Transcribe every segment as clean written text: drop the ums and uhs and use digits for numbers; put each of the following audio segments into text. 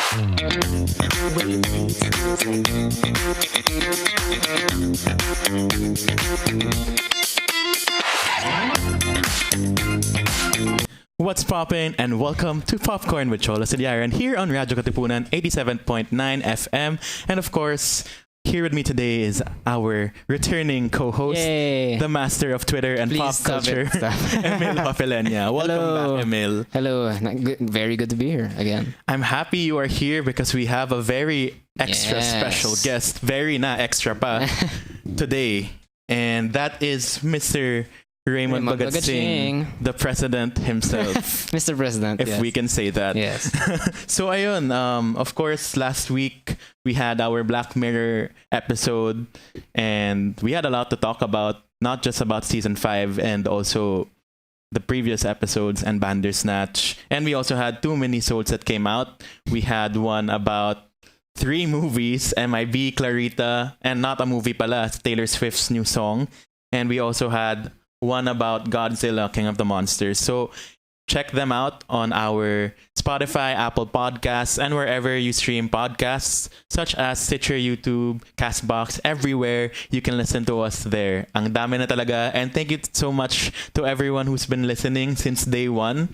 What's poppin', and welcome to Popcorn with Cholo Sediaren here on Radyo Katipunan 87.9 FM. And of course, here with me today is our returning co-host, Yay. the master of Twitter and Please pop stop culture, it, stop. Emil Hofelenia. Welcome Hello. back, Emil. Hello. Very good to be here again. I'm happy you are here because we have a very extra Yes. special guest, very na extra pa, today. And that is Mr. Raymond Bagatsing, the president himself. Mr. President. If yes. we can say that. Yes. So ayun, of course, last week we had our Black Mirror episode and we had a lot to talk about, not just about season 5 and also the previous episodes and Bandersnatch. And we also had 2 minisodes that came out. We had one about 3 movies, MIB, Clarita, and not a movie pala, Taylor Swift's new song. And we also had one about Godzilla, King of the Monsters. So check them out on our Spotify, Apple Podcasts, and wherever you stream podcasts, such as Stitcher, YouTube, Castbox, everywhere you can listen to us there. Ang dami na talaga. And thank you so much to everyone who's been listening since day 1.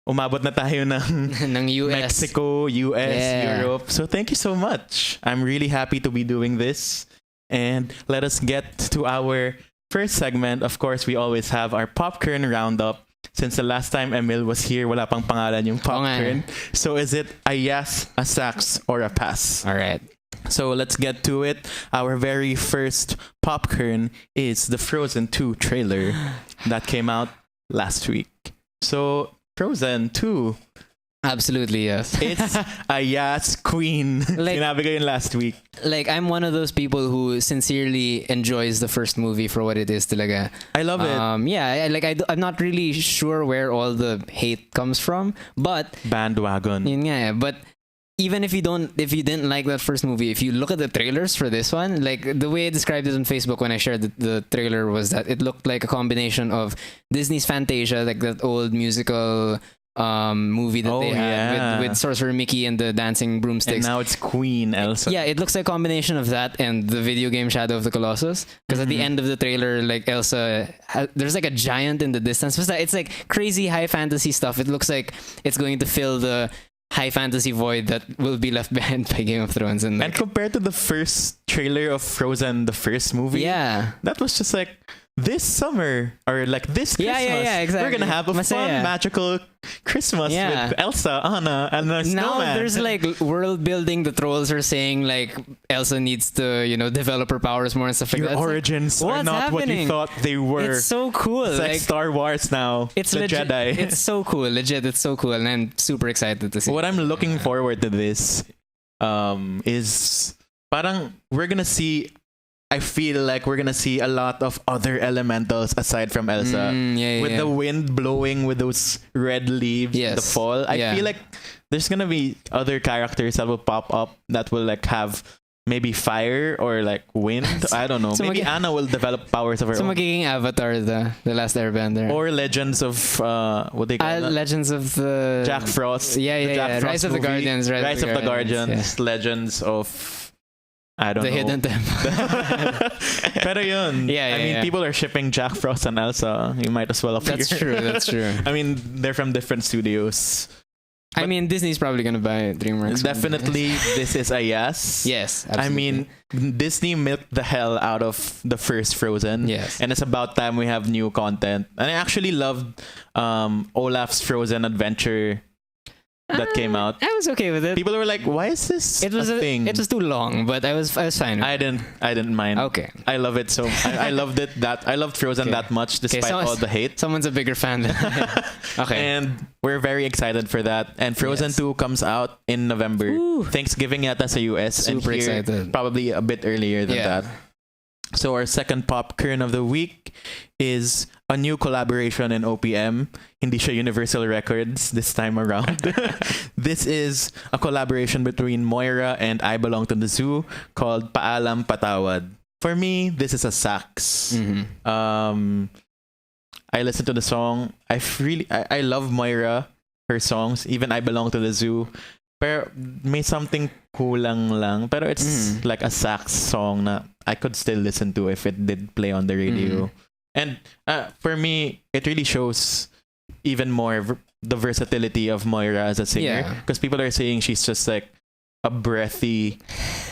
Umabot na tayo ng ng US. Mexico, US, Yeah. Europe. So thank you so much. I'm really happy to be doing this. And let us get to our first segment. Of course, we always have our Popcorn Roundup. Since the last time Emil was here, wala pang pangalan yung Popcorn. So is it a yes, a sax, or a pass? All right. So let's get to it. Our very first Popcorn is the Frozen 2 trailer that came out last week. So Frozen 2. Absolutely, yes. It's a yes queen. Like- Sinabi ko yun last week. Like, I'm one of those people who sincerely enjoys the first movie for what it is talaga. I love it. Yeah, I'm not really sure where all the hate comes from, but Bandwagon. yun nga, but even if you didn't like that first movie, if you look at the trailers for this one, like the way I described it on Facebook when I shared the trailer was that it looked like a combination of Disney's Fantasia, like that old musical movie that they had with Sorcerer Mickey and the dancing broomsticks. And now it's Queen Elsa. Yeah, it looks like a combination of that and the video game Shadow of the Colossus. Because at the end of the trailer, like Elsa, there's like a giant in the distance. It's like crazy high fantasy stuff. It looks like it's going to fill the high fantasy void that will be left behind by Game of Thrones. And compared to the first trailer of Frozen, the first movie, yeah, that was just like this summer or like this Christmas. Yeah, exactly. We're gonna have a fun, magical Christmas with Elsa, Anna, and a now snowman. there's like world building. The trolls are saying like Elsa needs to, develop her powers more and stuff like Your that. origins are not what you thought they were. It's so cool. It's like Star Wars now. It's the legit, Jedi. It's so cool. Legit, it's so cool, and I'm super excited to see. What I'm looking forward to this is parang we're gonna see. I feel like we're gonna see a lot of other elementals aside from Elsa. With the wind blowing with those red leaves in the fall. I feel like there's gonna be other characters that will pop up that will like have maybe fire or like wind. I don't know. So maybe Anna will develop powers of her own. magiging Avatar, the Last Airbender. Or Legends of what they call that? Legends of the Jack Frost. Yeah. Frost Rise of the movie. Guardians. Rise of the Guardians. Legends of I don't know. The Hidden Temple. Pero yun. I mean, people are shipping Jack Frost and Elsa. You might as well appear. That's true. I mean, they're from different studios. I mean, Disney's probably gonna buy DreamWorks. Definitely, this is a yes. Yes, absolutely. I mean, Disney milked the hell out of the first Frozen. Yes. And it's about time we have new content. And I actually loved Olaf's Frozen adventure that came out. I was okay with it. People were like, "Why is this a thing?" It was too long, but I was fine. I didn't mind. Okay. I love it so. I loved it I loved Frozen that much despite all the hate. Someone's a bigger fan than I am. Okay. And we're very excited for that. And Frozen 2 comes out in November. Ooh. Thanksgiving yata sa US. Super and here, excited. Probably a bit earlier than that. So our second pop kern of the week is a new collaboration in OPM. Hindi siya Universal Records this time around. This is a collaboration between Moira and I Belong to the Zoo called Paalam Patawad. For me, this is a sax. Mm-hmm. I listened to the song. I love Moira, her songs. Even I Belong to the Zoo. Pero may something kulang lang. Pero it's like a sax song na I could still listen to if it did play on the radio. And for me, it really shows even more the versatility of Moira as a singer. Because people are saying she's just like a breathy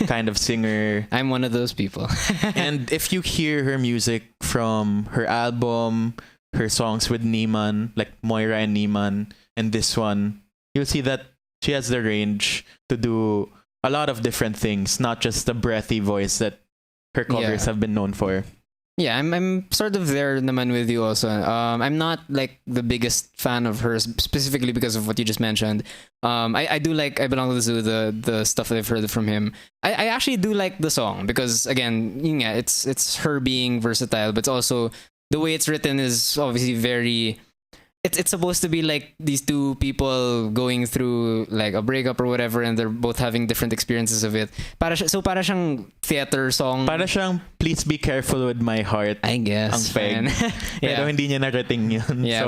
kind of singer. I'm one of those people. And if you hear her music from her album, her songs with Neiman, like Moira and Neiman, and this one, you'll see that she has the range to do a lot of different things, not just the breathy voice that her covers have been known for. Yeah, I'm sort of there naman with you also. I'm not like the biggest fan of hers specifically because of what you just mentioned. I do like I Belong to the Zoo, the stuff that I've heard from him. I actually do like the song because again, yeah, it's her being versatile, but it's also the way it's written is obviously very. It's supposed to be like these two people going through like a breakup or whatever, and they're both having different experiences of it. Para siyang theater song. Para siyang Please Be Careful With My Heart. I guess. Ang peg. Pero hindi niya narating yun. Yeah.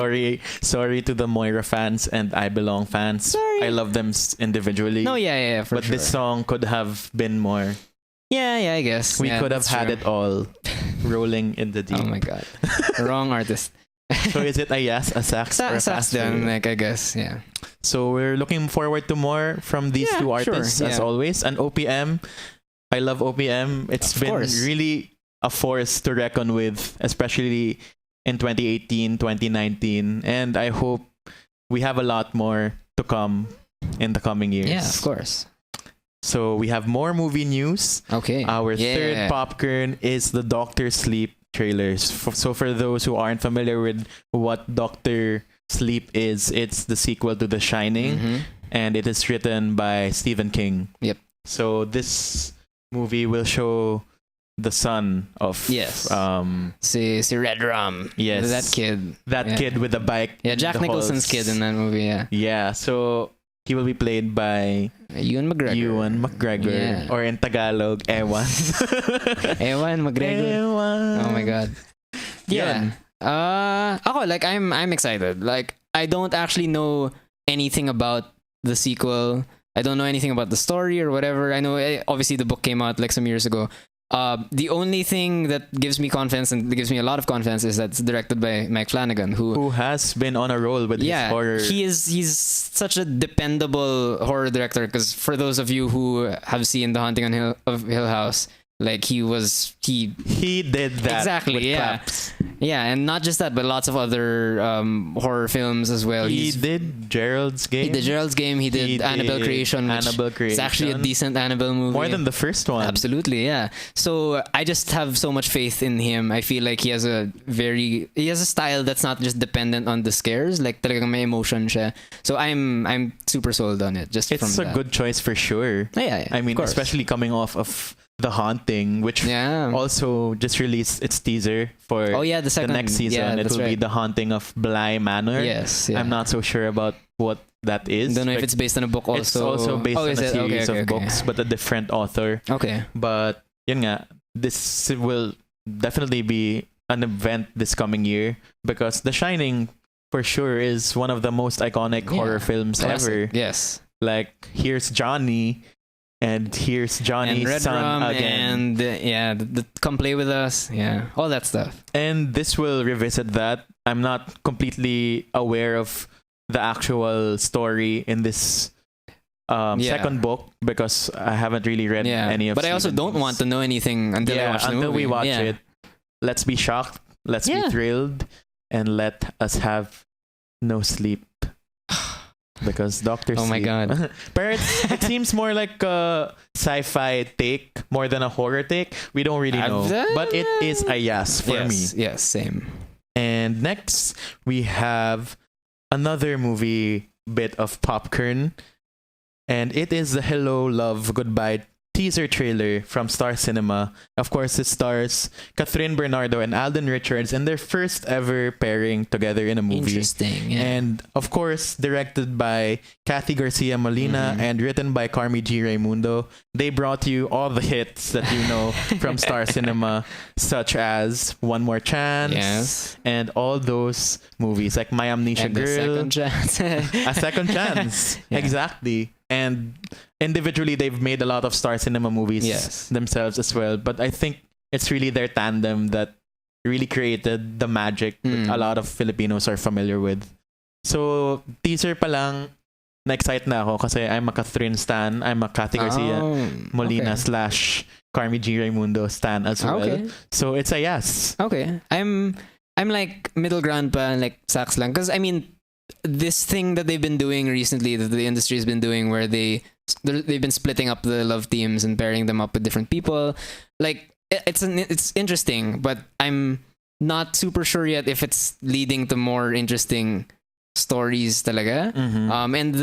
Sorry to the Moira fans and I Belong fans. Sorry. I love them individually. No, yeah, for but sure. This song could have been more. Yeah, I guess. We could have had it all rolling in the deep. Oh my god. Wrong artist. So is it a sax or a fast then, like I guess, yeah. So we're looking forward to more from these two artists as always. And OPM, I love OPM. It's been really a force to reckon with, especially in 2018, 2019. And I hope we have a lot more to come in the coming years. Yeah, of course. So we have more movie news. Okay. Our third popcorn is the Doctor Sleep trailers. So for those who aren't familiar with what Doctor Sleep is, it's the sequel to The Shining, and it is written by Stephen King. Yep. So this movie will show the son of si Red Rum. Yes, that kid with the bike. Yeah, Jack Nicholson's kid in that movie. Yeah. So he will be played by Ewan McGregor. Or in Tagalog, Ewan. Ewan McGregor. Oh my god. Yeah. I'm excited. Like, I don't actually know anything about the sequel. I don't know anything about the story or whatever. I know obviously the book came out like some years ago. The only thing that gives me confidence and gives me a lot of confidence is that it's directed by Mike Flanagan, who has been on a roll with his horror. He's such a dependable horror director. Because for those of you who have seen The Haunting of Hill House, like he did that exactly. Claps. Yeah, and not just that, but lots of other horror films as well. He did Gerald's Game. He did Gerald's Game. He did Annabelle Creation. It's actually a decent Annabelle movie. More than the first one. Absolutely, yeah. So I just have so much faith in him. I feel like he has a style that's not just dependent on the scares. Like talagang may emotion siya. So I'm super sold on it. It's a good choice for sure. Yeah. I mean, especially coming off of The Haunting, which also just released its teaser for the next season. It will be The Haunting of Bly Manor. Yes, yeah. I'm not so sure about what that is. Don't know if it's based on a book also. It's also based on a series of books, but a different author. Okay. But yun nga, this will definitely be an event this coming year because The Shining for sure is one of the most iconic horror films ever. Yes. Like, here's Johnny. And here's Johnny's son again. And the Come Play With Us. Yeah, all that stuff. And this will revisit that. I'm not completely aware of the actual story in this second book because I haven't really read any of it. But I also don't want to know anything until I watch the movie. We watch it. Let's be shocked. Let's be thrilled. And let us have no sleep. Because Doctor Sleep. Oh my god. But it seems more like a sci-fi take more than a horror take. We don't really know. But it is a yes for me. Yes, same. And next, we have another movie bit of popcorn. And it is the Hello, Love, Goodbye teaser trailer from Star Cinema. Of course, it stars Catherine Bernardo and Alden Richards in their first ever pairing together in a movie. Interesting. Yeah. And of course, directed by Kathy Garcia Molina and written by Carmi G. Raimundo. They brought you all the hits that you know from Star Cinema, such as One More Chance and all those movies like My Amnesia Girl. A Second Chance. A Second Chance. Exactly. And individually, they've made a lot of Star Cinema movies Yes. themselves as well. But I think it's really their tandem that really created the magic that a lot of Filipinos are familiar with. So, teaser pa lang, na-excite na ako kasi I'm a Catherine stan. I'm a Cathy Garcia Molina / Carmi G. Raimundo stan as well. Okay. So, it's a yes. Okay. I'm like middle ground pa, like Sax lang. Because, I mean, this thing that they've been doing recently, that the industry has been doing, where they've been splitting up the love teams and pairing them up with different people. Like, it's interesting, but I'm not super sure yet if it's leading to more interesting stories talaga. And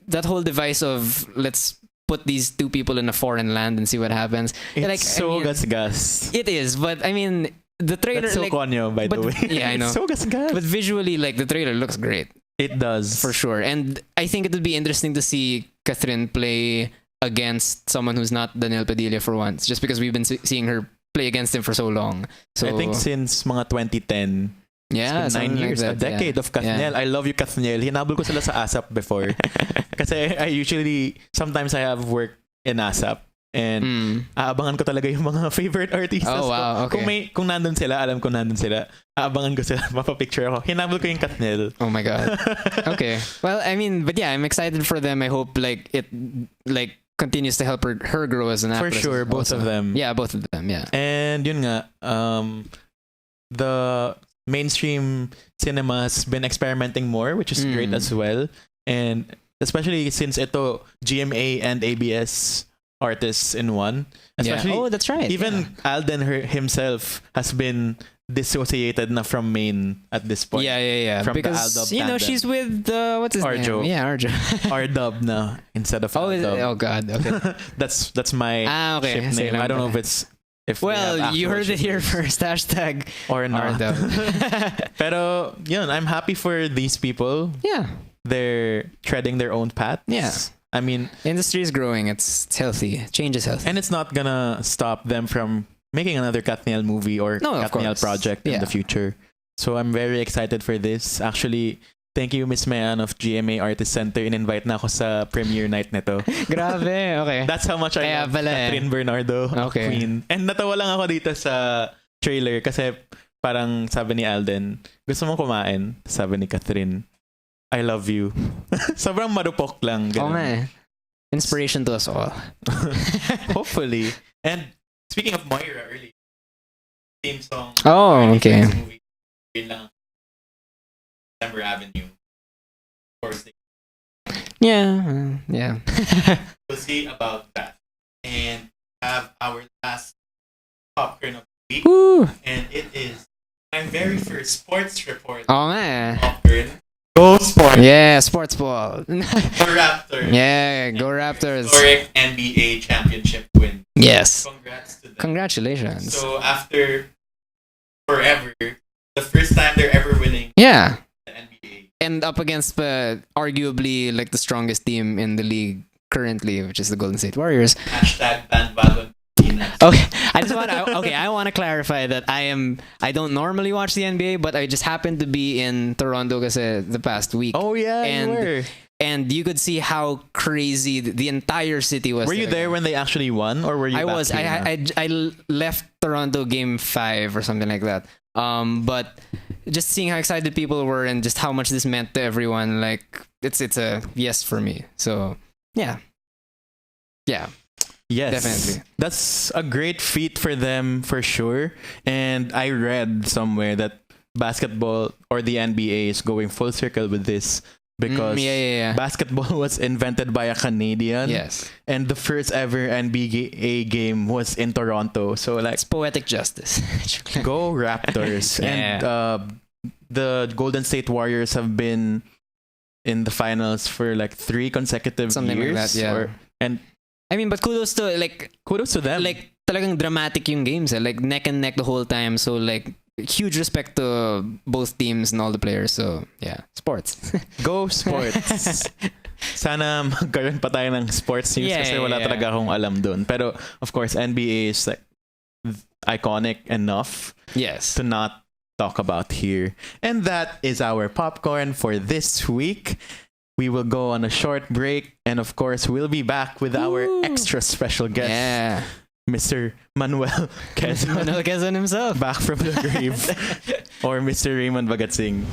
that whole device of let's put these two people in a foreign land and see what happens. It's like, so gas. It is, but I mean, the trailer. That's so like, konyo, by the way. Yeah, I know. It's so gas. But visually, like, the trailer looks great. It does. For sure. And I think it would be interesting to see Catherine play against someone who's not Daniel Padilla for once, just because we've been seeing her play against him for so long. So I think since mga 2010. Yeah, it's been 9 years, like that, a decade of Kathniel. I love you, Kathniel. Hinabol ko sila sa ASAP before. Kasi sometimes I have work in ASAP. And aabangan ko talaga yung mga favorite artists. Oh, wow. Okay. Kung nandun sila, alam ko nandun sila. Aabangan ko sila, mapapicture ako. Hinabol ko yung Kathniel. Oh my God. Okay. Well, I mean, but yeah, I'm excited for them. I hope like it continues to help her grow as an actress. For sure, both of them. Yeah, both of them, yeah. And yun nga, the mainstream cinema has been experimenting more, which is great as well. And especially since ito, GMA and ABS artists in one. Especially, Oh, that's right. Even Alden himself has been dissociated na from main at this point. Yeah. From because, the Aldub you know, tandem. she's with, what's his Arjo. name? Yeah, Arjo. R-dub na instead of Aldub. Oh God, okay. That's my okay. ship name. I don't know if it's... Well, you heard it here first. Hashtag or not. Pero, yun, I'm happy for these people. Yeah. They're treading their own paths. Yeah. I mean... The industry is growing. It's healthy. Change is healthy. And it's not gonna stop them from making another Kathniel movie or Kathniel project in the future. So I'm very excited for this. Actually, thank you, Miss Mayan of GMA Artist Center. In-invite na ako sa premiere night nito. Grabe, okay. That's how much I love Catherine Bernardo, Queen. And natawa lang ako dito sa trailer kasi parang sabi ni Alden, gusto mo kumain? Sabi ni Catherine, I love you. Sobrang marupok lang. Oo nga eh. Inspiration to us all. Hopefully. And speaking of Moira earlier, theme song. Oh, okay. Movie, yun lang. December Avenue. Of course. Yeah. We'll see about that. And have our last popcorn of the week. Woo. And it is my very first sports report. Oo nga eh. Popcorn. Go Sports. Yeah, sports ball. Go Raptors. Yeah, go Raptors. Historic NBA championship win. Yes. Congrats to them. Congratulations. So after forever, the first time they're ever winning Yeah. the NBA. And up against arguably like the strongest team in the league currently, which is the Golden State Warriors. Hashtag bandwagon. Okay, I want to clarify that I don't normally watch the NBA, but I just happened to be in Toronto kasi the past week. Oh yeah, you were. And you could see how crazy the entire city was. Were you there when they actually won, or were you? I was. I left Toronto game 5 or something like that. But just seeing how excited people were and just how much this meant to everyone, like it's a yes for me. So yeah. Yes, definitely. That's a great feat for them for sure. And I read somewhere that basketball or the NBA is going full circle with this because basketball was invented by a Canadian. Yes. And the first ever NBA game was in Toronto. So like, it's poetic justice. Go Raptors. And the Golden State Warriors have been in the finals for like 3 consecutive something years. Like that, yeah. I mean, but kudos to them. Like, talagang dramatic yung games. Like, neck and neck the whole time. So, like, huge respect to both teams and all the players. So, yeah. Sports. Go Sports. Sana magkaroon pa tayo ng sports news kasi wala talaga akong alam dun. Pero, of course, NBA is like iconic enough to not talk about here. And that is our popcorn for this week. we will go on a short break. And of course, we'll be back with our extra special guest, Yeah. Mr. Manuel Quezon. Manuel Quezon himself. Back from the grave. Or Mr. Raymond Bagatsing.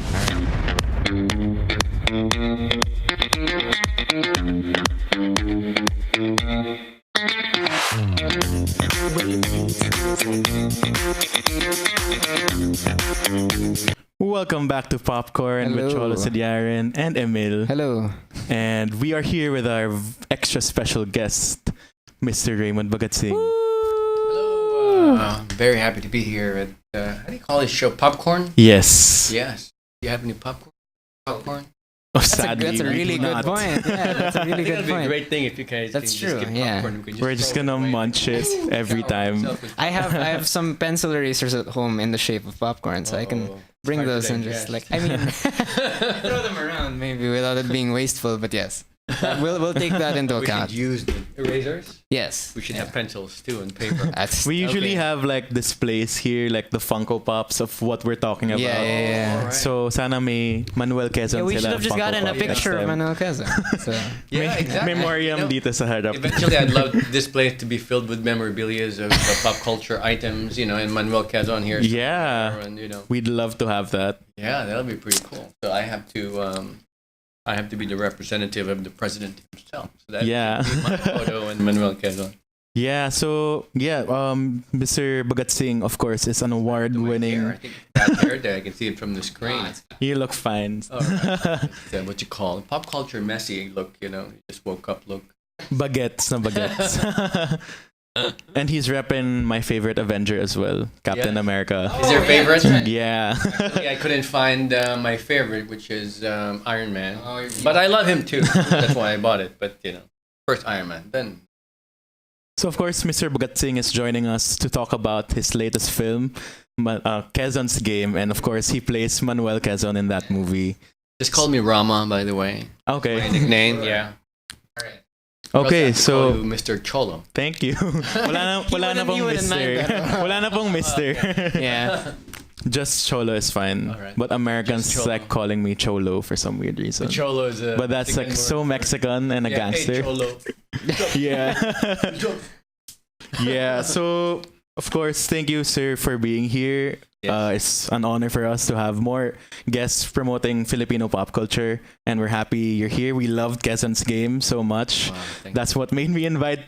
Welcome back to Popcorn with Hello. Cholo Sediaren and Emil. Hello. And we are here with our extra special guest, Mr. Raymond Bagatsing. Hello. Very happy to be here at, how do you call this show? Popcorn? Yes. Yes. Do you have any popcorn? Popcorn? Oh, That's sadly, a we really do good not. point. Yeah, that's a really I think good that'd be a point. great thing if you guys That's can true, just get yeah. popcorn. We can We're just throw it gonna away. munch it every time. I have some pencil erasers at home in the shape of popcorn, so I can Oh, bring hard to those and just digest. like throw them around maybe without it being wasteful, but yes. We'll take that into We account. should use the erasers. Yes. We should Yeah. have pencils too and paper. That's We usually okay. have like displays here, like the Funko Pops of what we're talking about. Yeah. Alright. So sana may Manuel Quezon Yeah, we sila should have just Funko gotten a Pop picture next of time. Manuel Quezon. So Yeah, exactly. Memoriam You know, dito sa harap. Eventually, I'd love this place to be filled with memorabilia of pop culture items, and Manuel Quezon here. Yeah. somewhere, And, We'd love to have that. yeah, that'll be pretty cool. So I have to be the representative of the president himself. So that Yeah. would be my photo and Manuel Quezon. Yeah, so Mr. Bagatsing, of course, is an Hair, I award-winning. think that hair there, I can see it from the screen. You look fine. All right. It's, what you call it. Pop culture messy look, you just woke up look. Baguettes na baguettes. And he's repping my favorite Avenger as well, Captain Yeah. America. Is your favorite? Yeah. Actually, I couldn't find my favorite, which is Iron Man. Oh, But I love him too. That's why I bought it. But first Iron Man, then So of course, Mr. Bagatsing is joining us to talk about his latest film, Quezon's Game, and of course he plays Manuel Quezon in that movie. just call me Rama, by the way. My Okay. nickname, yeah. Okay, Or else I have to call so you Mr. Cholo. thank you. Wala na pong You wouldn't Mister. mind that. Wala na pong Mister. yeah. Just Cholo is fine. Alright. But Americans Just Cholo. like calling me Cholo for some weird reason. Cholo is a But that's like so Mexican and a gangster. Hey, Cholo. Yeah. Yeah. So of course, thank you, sir, for being here. Yes. It's an honor for us to have more guests promoting Filipino pop culture, and we're happy you're here. We loved Quezon's Game so much. Wow, thank That's what made me invite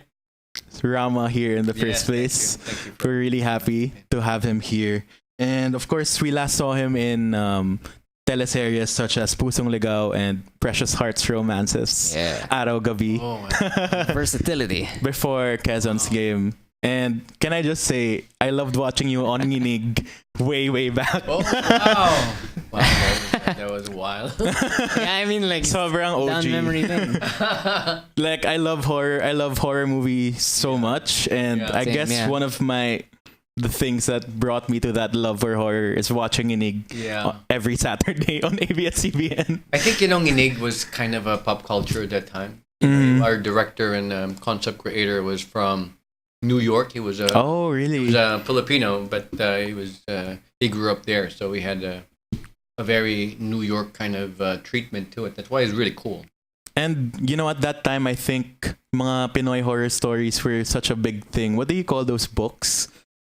Rama here in the you. first Yes, place. Thank you. We're really happy to have him here. And of course, we last saw him in teleseries such as Pusong Ligaw and Precious Hearts Romances. Yeah. Araw Gabi. Oh, wow. Versatility. Before Quezon's Game. And can I just say, I loved watching you on Nginiig way back. Oh, wow. Wow, that was wild. Yeah, I mean like Sobrang down OG. memory thing. Like I love horror. I love horror movies so much, and Yeah. I Same, guess yeah. one of the things that brought me to that love for horror is watching Nginiig Yeah. every Saturday on ABS-CBN. I think, Nginiig was kind of a pop culture at that time. Mm. Our director and concept creator was from New York. He was a Oh, really? Filipino, but he grew up there, so we had a very New York kind of treatment to it. That's why it's really cool. And at that time, I think mga Pinoy horror stories were such a big thing. What do you call those books?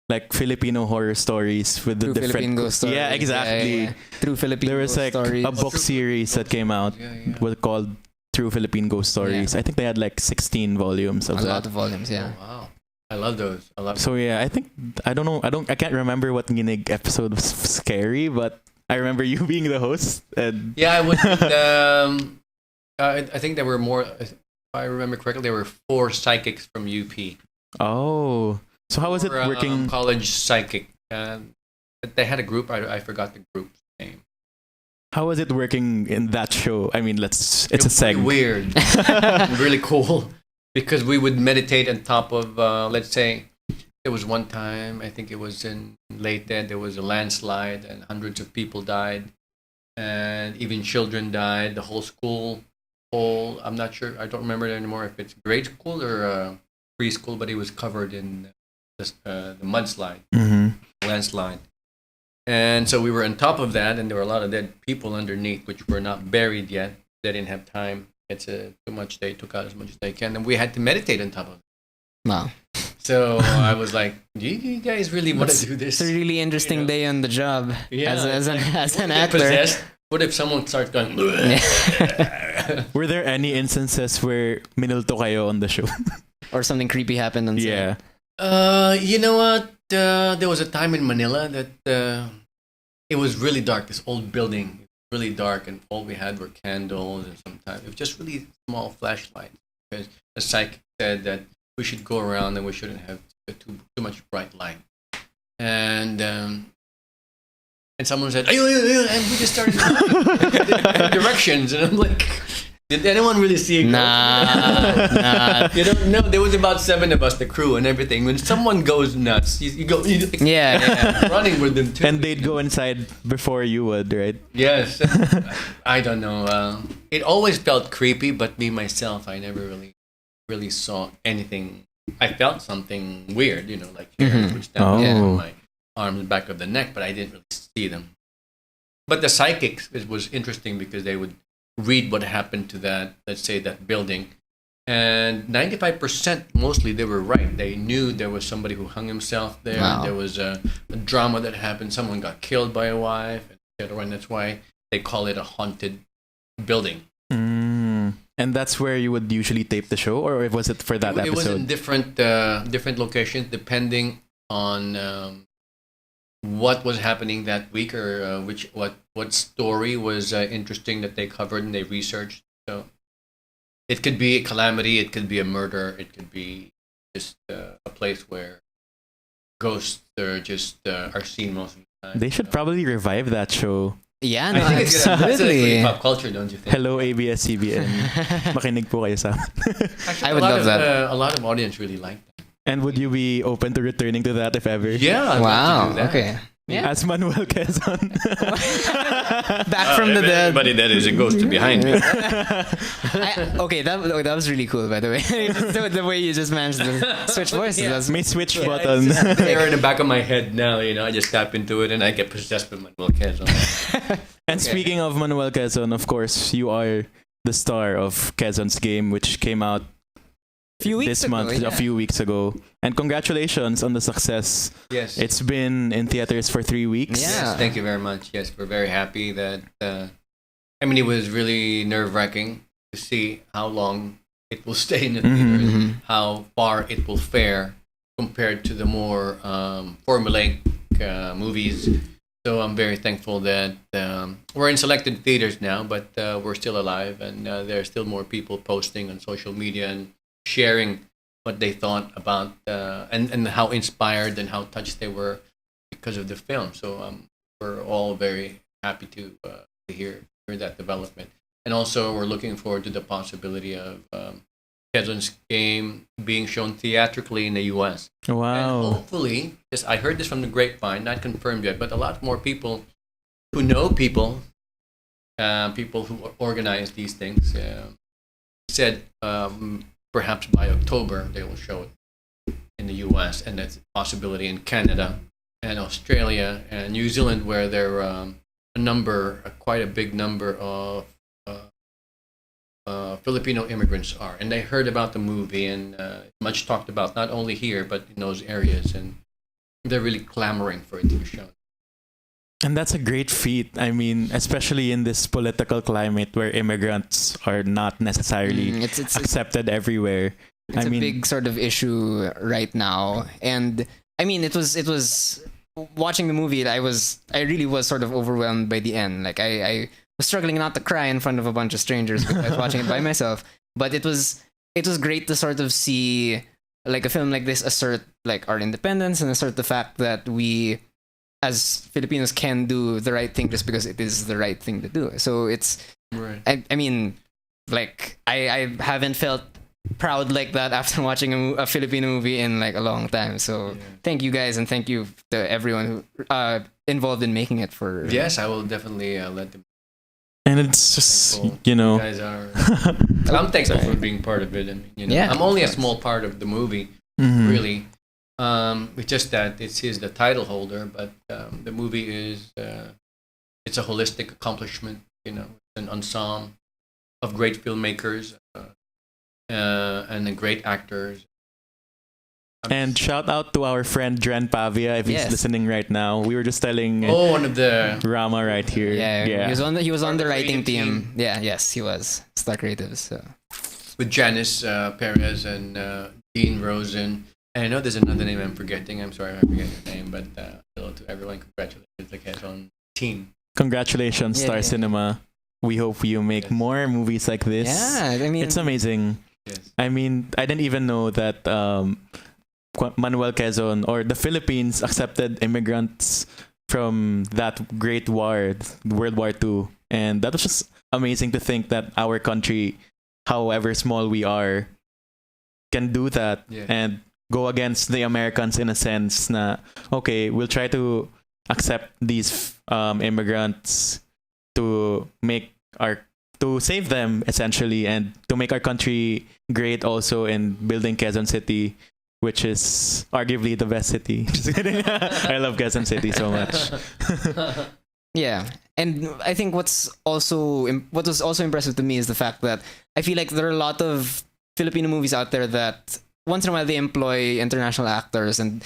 Like Filipino horror stories with the True different... Philippine ghost stories. Yeah, exactly. Yeah. True Philippine There was ghost like stories. a book series that came out Yeah. was called True Philippine Ghost Stories. I think they had like 16 volumes of A that. lot of volumes, yeah. Oh, wow. I love those. I love So yeah, I think I can't remember what Nginiig episode was scary, but I remember you being the host and Yeah, I would. I think there were more. If I remember correctly, there were 4 psychics from UP. oh. So how was it Or, working? college psychic. They had a group. I forgot the group's name. How was it working in that show? I mean, it's a It was seg. weird, really cool, because we would meditate on top of. Let's say there was one time. I think it was in Leyte. There was a landslide, and hundreds of people died, and even children died. The whole school, I'm not sure. I don't remember anymore if it's grade school or preschool, but it was covered in the mudslide, Mm-hmm. landslide. And so we were on top of that, and there were a lot of dead people underneath, which were not buried yet. They didn't have time. It's too much. They took out as much as they can, and we had to meditate on top of it. Wow. So I was like, "Do you guys really want to do this?" It's a really interesting day on the job as an actor. Possessed? What if someone starts going? Were there any instances where minulto kayo on the show? Or something creepy happened on set? You know what? There was a time in Manila that it was really dark. This old building, really dark, and all we had were candles, and sometimes it was just really small flashlights. Because the psychic said that we should go around and we shouldn't have too much bright light. And someone said, "Ayun," and we just started directions, and I'm like, did anyone really see it? Nah. You don't know. There was about 7 of us, the crew and everything. When someone goes nuts, you go running with them too. And they'd go inside before you would, right? Yes. I don't know. It always felt creepy, but me myself, I never really saw anything. I felt something weird, like hairs would stand on my arms, back of the neck, but I didn't really see them. But the psychics, it was interesting because they would read what happened to that, let's say, that building. And 95% mostly they were right. They knew there was somebody who hung himself there. Wow. There was a drama that happened. Someone got killed by a wife, etc. And that's why they call it a haunted building. And that's where you would usually tape the show, or was it for that episode? It was in different locations depending on what was happening that week, or what story was interesting that they covered and they researched. So it could be a calamity, it could be a murder, it could be just a place where ghosts are seen most of the time. They should probably revive that show. Yeah, I think it's absolutely. pop culture, don't you think? Hello, ABS-CBN. Makinig po kayo sa amin. Actually, I would love that. A lot of audience really like that. And would you be open to returning to that if ever? Yeah, I'd Wow. love to do that. Okay. Yeah. As Manuel Quezon. Back from the dead. Everybody that is a ghost behind me. Okay, that was really cool, by the way. The way you just managed to switch voices. Yeah. That's May switch button. It's there in the back of my head now. I just tap into it and I get possessed with Manuel Quezon. And speaking of Manuel Quezon, of course, you are the star of Quezon's Game, which came out a few weeks ago. And congratulations on the success. Yes. It's been in theaters for 3 weeks. Yeah. Yes, thank you very much. Yes, we're very happy that. It was really nerve-wracking to see how long it will stay in the theaters, how far it will fare compared to the more formulaic movies. So I'm very thankful that we're in selected theaters now, but we're still alive, and there are still more people posting on social media and sharing what they thought about and how inspired and how touched they were because of the film. So we're all very happy to hear that development. And also we're looking forward to the possibility of Quezon's Game being shown theatrically in the US. Wow. And hopefully, I heard this from the grapevine, not confirmed yet, but a lot more people who know people who organize these things, said perhaps by October they will show it in the US, and that's a possibility in Canada and Australia and New Zealand, where there are quite a big number of Filipino immigrants are, and they heard about the movie and much talked about, not only here but in those areas, and they're really clamoring for it to be shown. And that's a great feat. I mean, especially in this political climate where immigrants are not necessarily accepted everywhere. It's a big sort of issue right now, and I mean, it was watching the movie. I really was sort of overwhelmed by the end. Like I was struggling not to cry in front of a bunch of strangers because I was watching it by myself. But it was great to sort of see like a film like this assert like our independence and assert the fact that we as Filipinos can do the right thing just because it is the right thing to do. So it's right. I mean, like I haven't felt proud like that after watching a Filipino movie in like a long time. So thank you guys, and thank you to everyone who involved in making it. Yes, I will definitely let them. And it's just You guys are. I'm thankful for being part of it, and I'm only a small part of the movie, really. It's just that he's the title holder, but the movie is it's a holistic accomplishment. It's an ensemble of great filmmakers and the great actors. And shout out to our friend Dren Pavia if he's Yes. listening right now. We were just telling one of the Rama right here. Yeah, he was on the the writing creative team. Yeah, yes, he was Star Creatives. So. with Janice Perez and Dean Rosen. And I know there's another name I'm forgetting. I'm sorry if I forget your name, but hello to everyone. Congratulations, the Quezon team. Congratulations, Star Yeah. Cinema. We hope you make Yes. more movies like this. Yeah, I mean, It's amazing. Yes. I mean, I didn't even know that Manuel Quezon or the Philippines accepted immigrants from that great war, World War II. And that was just amazing to think that our country, however small we are, can do that Yeah. and go against the Americans in a sense na, okay, we'll try to accept these immigrants to make to save them essentially and to make our country great also in building Quezon City, which is arguably the best city. Just kidding. I love Quezon City so much. yeah, and I think what was also impressive to me is the fact that I feel like there are a lot of Filipino movies out there that once in a while they employ international actors, and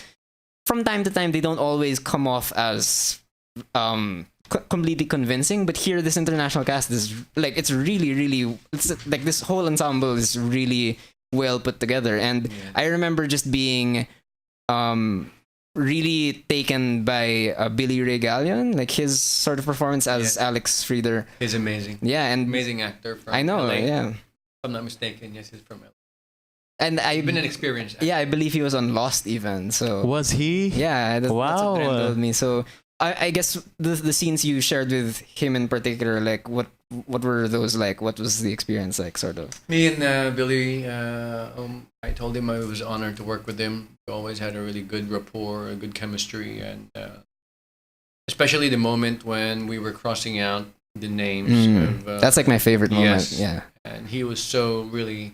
from time to time they don't always come off as completely convincing. But here, this international cast is like it's like this whole ensemble is really well put together, and Yeah. I remember just being really taken by Billy Ray Gallion, like his sort of performance as Yeah. Alex Frieder. He's amazing. Yeah, and Amazing actor from I know, LA. yeah, If I'm not mistaken, yes, he's from LA. and He's been an experienced actor. yeah, I believe he was on Lost even. So Was he? yeah, that's Wow. what Dren told me. So I guess the scenes you shared with him in particular, like what were those like? What was the experience like, sort of? Me and Billy, I told him I was honored to work with him. We always had a really good rapport, a good chemistry, and especially the moment when we were crossing out the names of. That's like my favorite moment. yes. Yeah. And he was so really,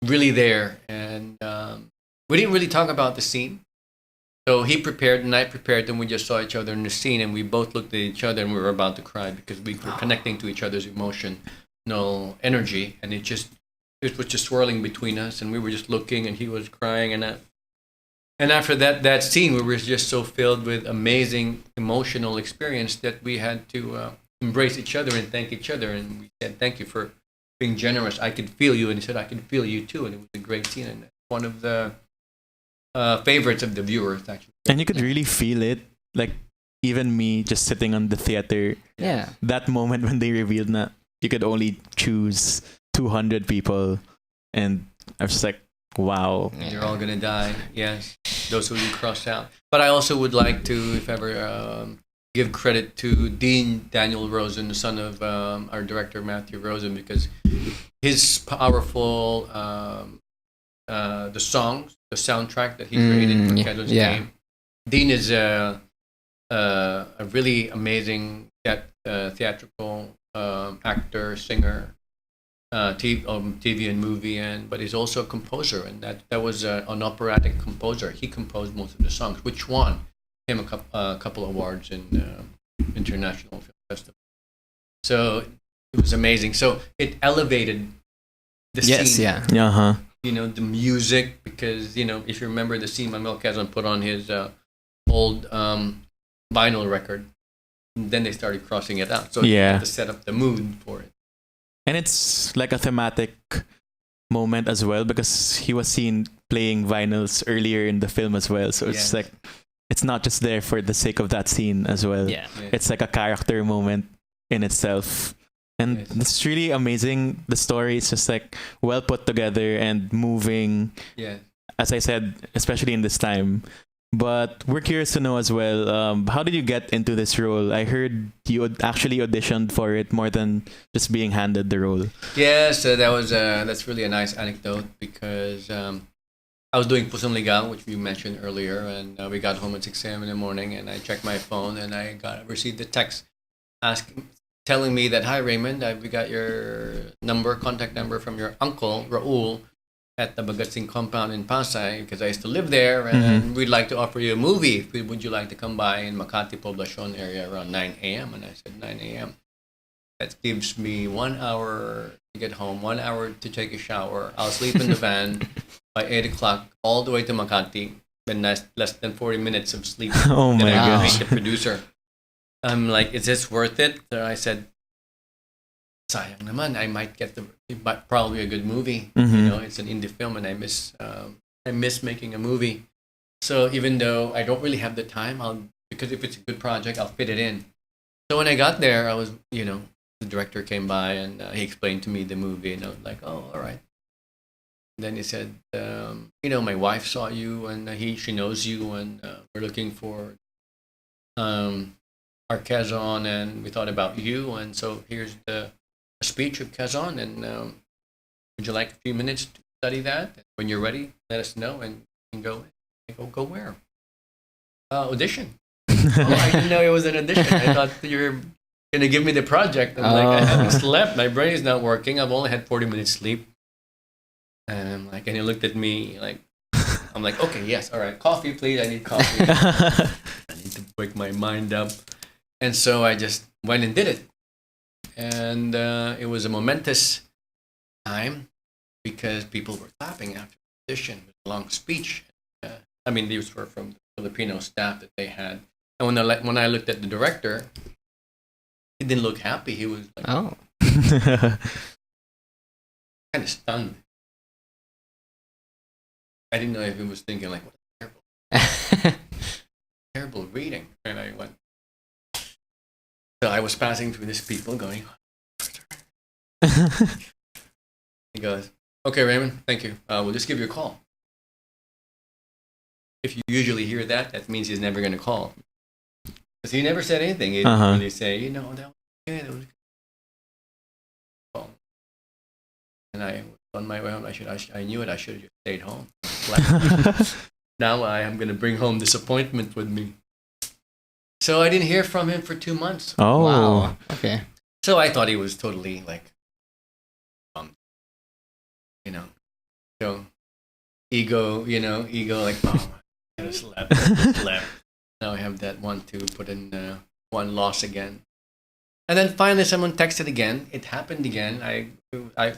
really there, and we didn't really talk about the scene. So he prepared and I prepared, and we just saw each other in the scene, and we both looked at each other, and we were about to cry because we were connecting to each other's emotional energy, and it was just swirling between us, and we were just looking, and he was crying, and after that scene, we were just so filled with amazing emotional experience that we had to embrace each other and thank each other, and we said thank you for being generous. I could feel you, and he said I could feel you too, and it was a great scene, and one of the favorites of the viewers, actually. And you could really feel it. Like, even me just sitting on the theater, Yeah. that moment when they revealed that you could only choose 200 people. And I was just like, wow. You're all gonna die. Yes, those who you cross out. But I also would like to, if ever, give credit to Dean Daniel Rosen, the son of our director Matthew Rosen, because his powerful the songs, the soundtrack that he created for Quezon's game. Dean is a really amazing theatrical actor, singer, TV and movie, but he's also a composer, and that was an operatic composer. He composed most of the songs, which won him a couple awards in international film festival. So it was amazing. So it elevated the scene. Yeah, huh. You know, the music, because, you know, if you remember the scene Manuel Quezon put on his old vinyl record, and then they started crossing it out. So you Yeah. had to set up the mood for it. And it's like a thematic moment as well because he was seen playing vinyls earlier in the film as well. So it's Yes. like, it's not just there for the sake of that scene as well. Yeah. It's like a character moment in itself. And Yes. it's really amazing. The story is just like well put together and moving, Yeah. as I said, especially in this time. But we're curious to know as well, how did you get into this role? I heard you actually auditioned for it more than just being handed the role. Yeah, so that's really a nice anecdote because I was doing Pusong Ligaw, which you mentioned earlier, and we got home at 6 a.m. in the morning, and I checked my phone, and I received a text telling me that, "Hi Raymond, we got your contact number from your uncle Raul at the Bagatsing compound in Pasay, because I used to live there, and we'd like to offer you a movie. Would you like to come by in Makati Poblacion area around 9 a.m.?" And I said 9 a.m. That gives me 1 hour to get home, 1 hour to take a shower. I'll sleep in the van by 8 o'clock, all the way to Makati. Then less than 40 minutes of sleep. Oh my Then I gosh. meet the producer. I'm like, is this worth it? So I said, sayang naman, I might get probably a good movie. It's an indie film, and I miss making a movie. So even though I don't really have the time, because if it's a good project, I'll fit it in. So when I got there, I was, the director came by and he explained to me the movie, and I was like, oh, all right. Then he said, my wife saw you, and she knows you, and we're looking for our Quezon, and we thought about you, and so here's the speech of Quezon, and would you like a few minutes to study that? When you're ready, let us know, and you can go. I go where? Audition. I didn't know it was an audition. I thought you were gonna give me the project. I'm like, I haven't slept. My brain is not working. I've only had 40 minutes sleep. And I'm like, and he looked at me like, I'm like, okay, yes, all right, coffee, please. I need coffee. I need to wake my mind up. And so I just went and did it. And it was a momentous time because people were clapping after the audition. It was a long speech. These were from the Filipino staff that they had. And when I looked at the director, he didn't look happy. He was like, kind of stunned. I didn't know if he was thinking like, what a terrible reading. And I went. So I was passing through these people going. He goes, okay, Raymond, thank you. We'll just give you a call. If you usually hear that, that means he's never going to call. Because he never said anything. He didn't really say, that was good. That was good. Call. And I was on my way home. I knew it. I should have just stayed home. Now I am going to bring home disappointment with me. So I didn't hear from him for 2 months. Oh. Wow. Okay. So I thought he was totally like, so ego, like, oh, I just left. Now I have that one to put in one loss again. And then finally someone texted again. It happened again. I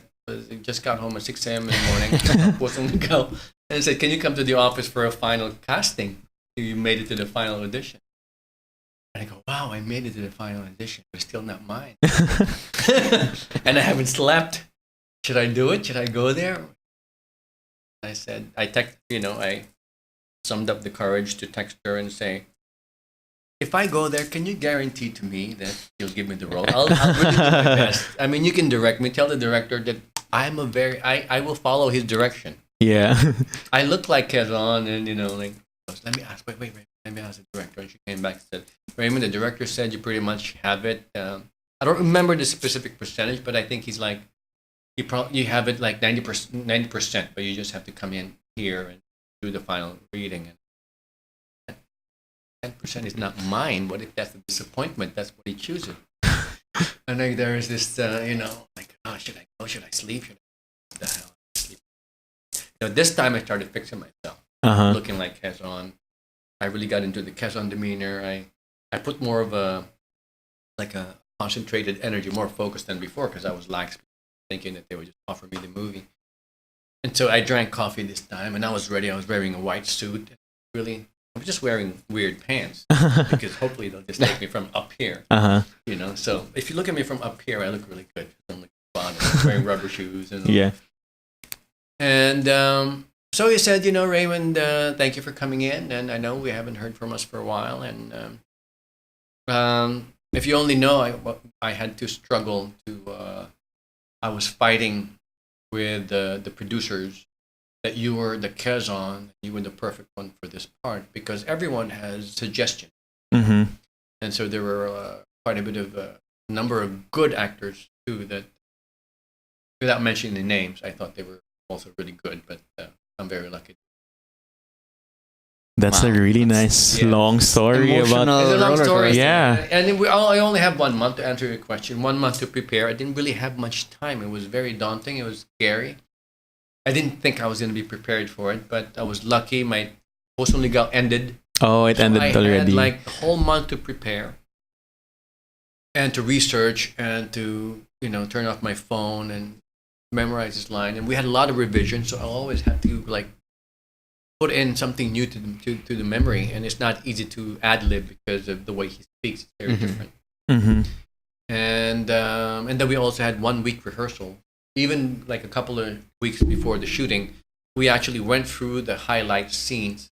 just got home at 6 a.m. in the morning. Wasn't to go. And said, can you come to the office for a final casting? You made it to the final audition. And I go, wow, I made it to the final audition, but it's still not mine. And I haven't slept. Should I do it? Should I go there? I said, I summed up the courage to text her and say, if I go there, can you guarantee to me that you'll give me the role? I'll really do my best. You can direct me. Tell the director that I will follow his direction. Yeah. I look like Quezon, and let me ask. Wait. Let me ask the director. And she came back and said, Raymond, the director said you pretty much have it. I don't remember the specific percentage, but I think he's like, you have it like 90%, but you just have to come in here and do the final reading. And 10% is not mine. What if that's a disappointment? That's what he chooses. And then there is this, like, oh, should I go? Should I sleep? What the hell? Sleep. This time I started fixing myself, looking like Quezon. I really got into the Quezon demeanor. I put more of a concentrated energy, more focused than before, because I was lax, thinking that they would just offer me the movie. And so I drank coffee this time, and I was ready. I was wearing a white suit. Really, I was just wearing weird pants because hopefully they'll just take me from up here. So if you look at me from up here, I look really good. I'm like wearing rubber shoes and all. Yeah. And so he said, Raymond, thank you for coming in, and I know we haven't heard from us for a while, and if you only know, I had to struggle to. I was fighting with the producers that you were the Quezon, you were the perfect one for this part, because everyone has suggestions. Mm-hmm. And so there were quite a bit of a number of good actors too that, without mentioning the names, I thought they were also really good, but I'm very lucky. That's a really nice long story about. It's a long story. Yeah. And I only have 1 month to answer your question. 1 month to prepare. I didn't really have much time. It was very daunting. It was scary. I didn't think I was going to be prepared for it, but I was lucky. My post only ended. Oh, it ended already. I had like a whole month to prepare and to research and to turn off my phone and memorize his line, and we had a lot of revisions, so I always had to like put in something new to the memory, and it's not easy to ad lib because of the way he speaks. It's very different. Mm-hmm. And then we also had 1 week rehearsal. Even like a couple of weeks before the shooting, we actually went through the highlight scenes.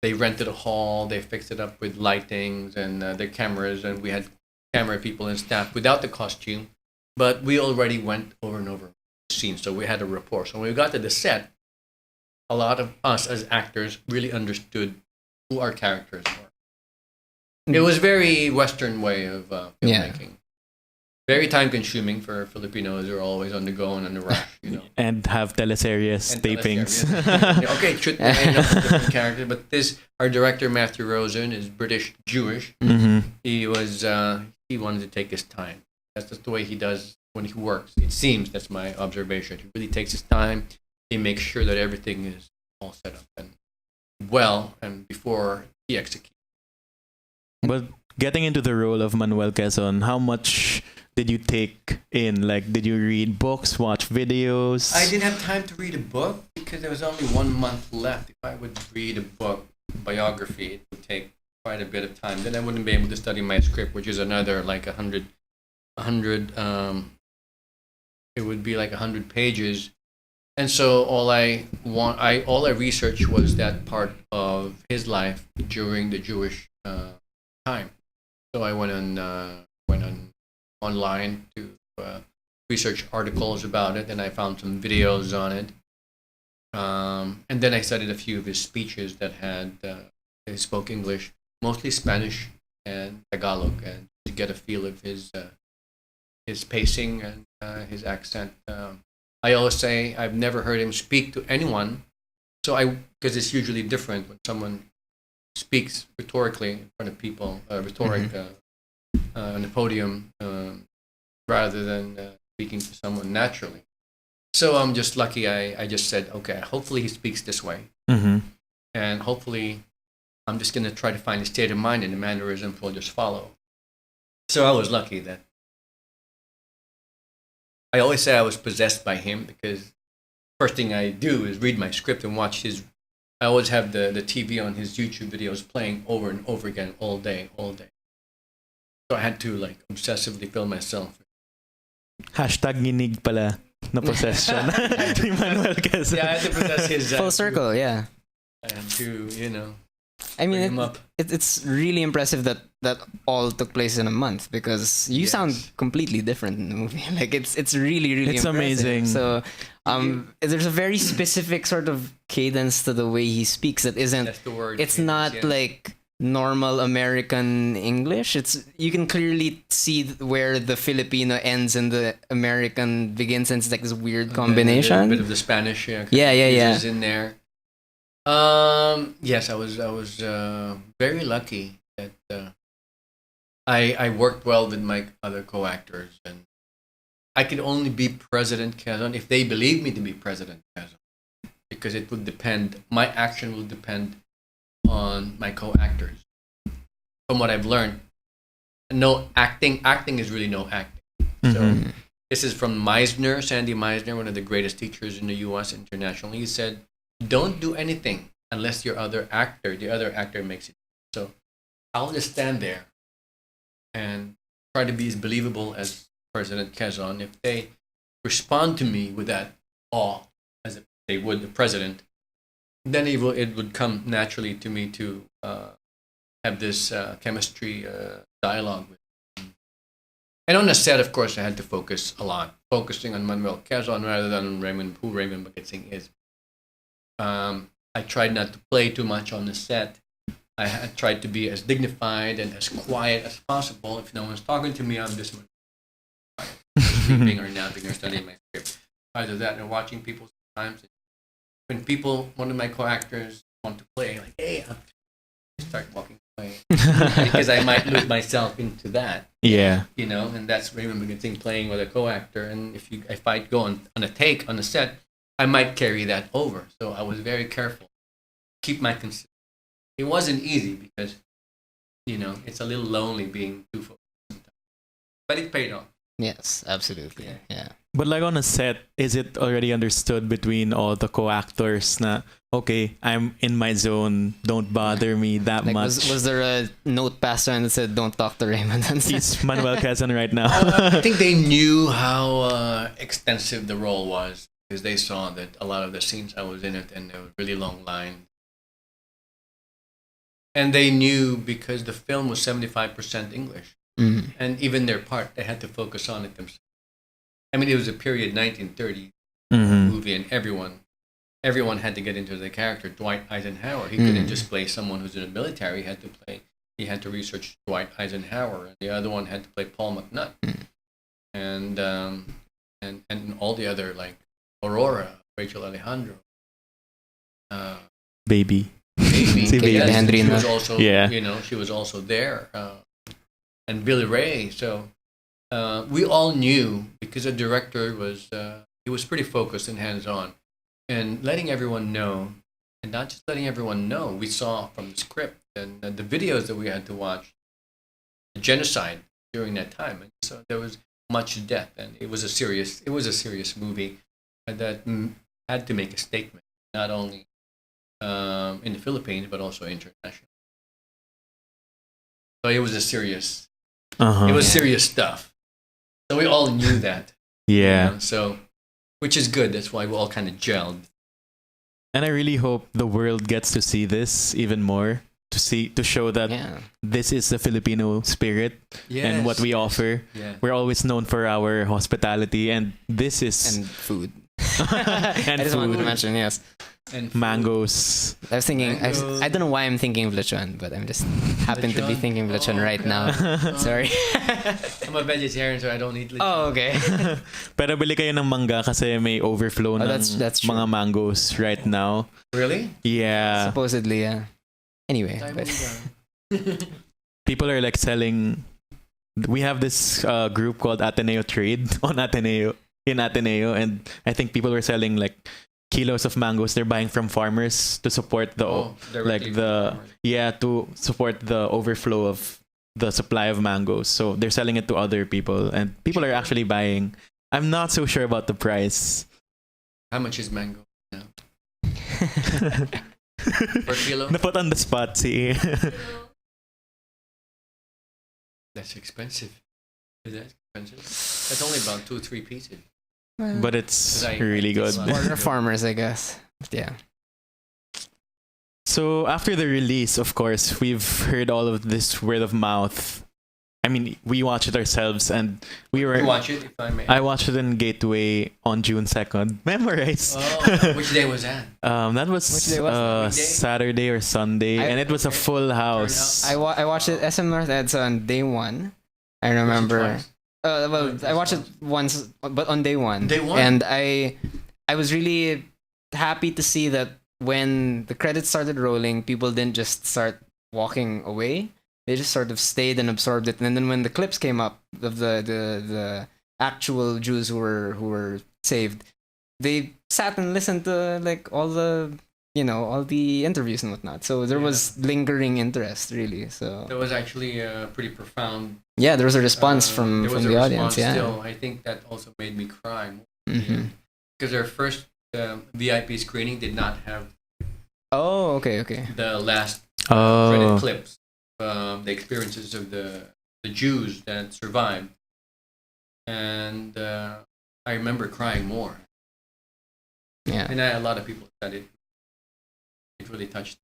They rented a hall, they fixed it up with lightings and their cameras, and we had camera people and staff without the costume. But we already went over and over the scenes, so we had a rapport. So when we got to the set, a lot of us as actors really understood who our characters were. It was very Western way of filmmaking. Very time consuming for Filipinos who are always on the go and on the rush, you know. And have teleseries And tapings. Okay, shoot different characters, but our director Matthew Rosen is British Jewish. Mm-hmm. He wanted to take his time. That's just the way he does when he works. It seems, that's my observation. He really takes his time. He makes sure that everything is all set up and well, and before he executes. But getting into the role of Manuel Quezon, how much did you take in? Like, did you read books, watch videos? I didn't have time to read a book because there was only 1 month left. If I would read a book, biography, it would take quite a bit of time. Then I wouldn't be able to study my script, which is another like 100. It would be like 100 pages. And so all I researched was that part of his life during the Jewish time. So I went on online to research articles about it, and I found some videos on it. And then I studied a few of his speeches that he spoke English, mostly Spanish and Tagalog, and to get a feel of his pacing and his accent. I always say I've never heard him speak to anyone, because it's usually different when someone speaks rhetorically in front of people, on the podium, rather than speaking to someone naturally. So I'm just lucky. I just said, okay, hopefully he speaks this way, and hopefully I'm just gonna try to find the state of mind and the mannerisms will just follow. So I was lucky that. I always say I was possessed by him because first thing I do is read my script and watch his. I always have the TV on his YouTube videos playing over and over again all day. So I had to like obsessively fill myself. #Nginiig pala na possession ni Manuel Quezon. Yeah, I had to possess his. Full circle, yeah. And to I bring mean, him up. it's really impressive that all took place in a month because you sound completely different in the movie. Like it's really It's impressive. amazing. So there's a very specific sort of cadence to the way he speaks that isn't. That's the word. It's not like normal American English. You can clearly see where the Filipino ends and the American begins, and it's like this weird combination. A bit of the Spanish. Yeah. Is in there. Yes, I was very lucky that I worked well with my other co-actors, and I could only be President Quezon if they believe me to be President Quezon, because it would depend. My action will depend on my co-actors. From what I've learned, no acting. Acting is really no acting. So this is from Sandy Meisner, one of the greatest teachers in the U.S. internationally. He said, don't do anything unless the other actor makes it. So I'll just stand there and try to be as believable as President Quezon. If they respond to me with that awe, as if they would the president, then it would come naturally to me to have this chemistry dialogue with him. And on the set, of course, I had to focus a lot, focusing on Manuel Quezon rather than who Raymond Bagatsing is. I tried not to play too much on the set. I tried to be as dignified and as quiet as possible. If no one's talking to me, I'm just sleeping or napping or studying my script. Either that or watching people sometimes. When one of my co-actors want to play, like, hey, I start walking away. Because I might lose myself into that. Yeah. And that's Raymond Bagatsing playing with a co-actor. And if I go on a take on a set, I might carry that over. So I was very careful. Keep my consistency. It wasn't easy because, it's a little lonely being too focused. But it paid off. Yes, absolutely. Yeah. But like on a set, is it already understood between all the co-actors na, okay, I'm in my zone, don't bother me that Like, much? was there a note passed around that said, "Don't talk to Raymond"? He's Manuel Quezon right now. I think they knew how extensive the role was because they saw that a lot of the scenes I was in it and there was really long line. And they knew because the film was 75% English. Mhm. And even their part, they had to focus on it themselves. I mean, it was a period 1930 Mhm. movie, and everyone had to get into the character. Dwight Eisenhower, he couldn't just play someone who's in the military. He had to research Dwight Eisenhower, and the other one had to play Paul McNutt, and all the other like Aurora, Rachel Alejandro, Baby. Baby, Si Baby. yes, she Andrina. was also, Yeah. she was also there, and Billy Ray. So we all knew because the director was he was pretty focused and hands on, and letting everyone know, and not just letting everyone know. We saw from the script and the videos that we had to watch, the genocide during that time, and so there was much death, and it was a serious movie that had to make a statement, not only in the Philippines but also international. So it was a serious. Uh-huh. It was serious stuff. So we all knew that. Yeah. So, which is good. That's why we all kind of gelled. And I really hope the world gets to see this even more, to show that Yeah. this is the Filipino spirit and what we offer. Yeah. We're always known for our hospitality, and this is And food. and I just wanted to food. mention, yes. And Mangoes. I was thinking, Mango. I don't know why I'm thinking of lechon, but I'm just happen to be Lechon? thinking of lechon Oh, right God. now. Sorry. I'm a vegetarian, so I don't eat. Oh, okay. Pero bili kayo ng mangga kasi may overflow ng that's true. mga mangoes right now. Really? Yeah. Supposedly, yeah. Anyway, Diamond but gun. People are like selling. We have this group called Ateneo Trade in Ateneo, and I think people were selling like kilos of mangoes they're buying from farmers to support the directly from farmers. to support the overflow of the supply of mangoes. So they're selling it to other people, and people are actually buying. I'm not so sure about the price. How much is mango now? Per kilo? Naput on the spot, see. That's expensive. Is that expensive? That's only about 2-3 pieces. But it's 'Cause I really good. taste Or farmers, I guess. Yeah. So after the release, of course, we've heard all of this word of mouth. I mean, we watched it ourselves, and we were. You watch it, if I may. I watched it in Gateway on June 2nd. Memorize. Oh, which day was that? That was, Which day was that? Weekday? Saturday or Sunday, and it was a okay. full house. I watched it SM North Ed's on day one. I remember. Twice. Well, I watched it once, but on day one. Day one? And I was really happy to see that when the credits started rolling, people didn't just start walking away. They just sort of stayed and absorbed it. And then when the clips came up of the actual Jews who were saved, they sat and listened to like all the interviews and whatnot. So there was lingering interest, really. So There was actually a pretty profound. yeah, there was a response from there was the a audience. response Yeah. Still, I think that also made me cry Mhm. because their first VIP screening did not have Oh, okay. the last credit Oh, clips, the experiences of the Jews that survived, and I remember crying more. Yeah. And a lot of people said it really touched.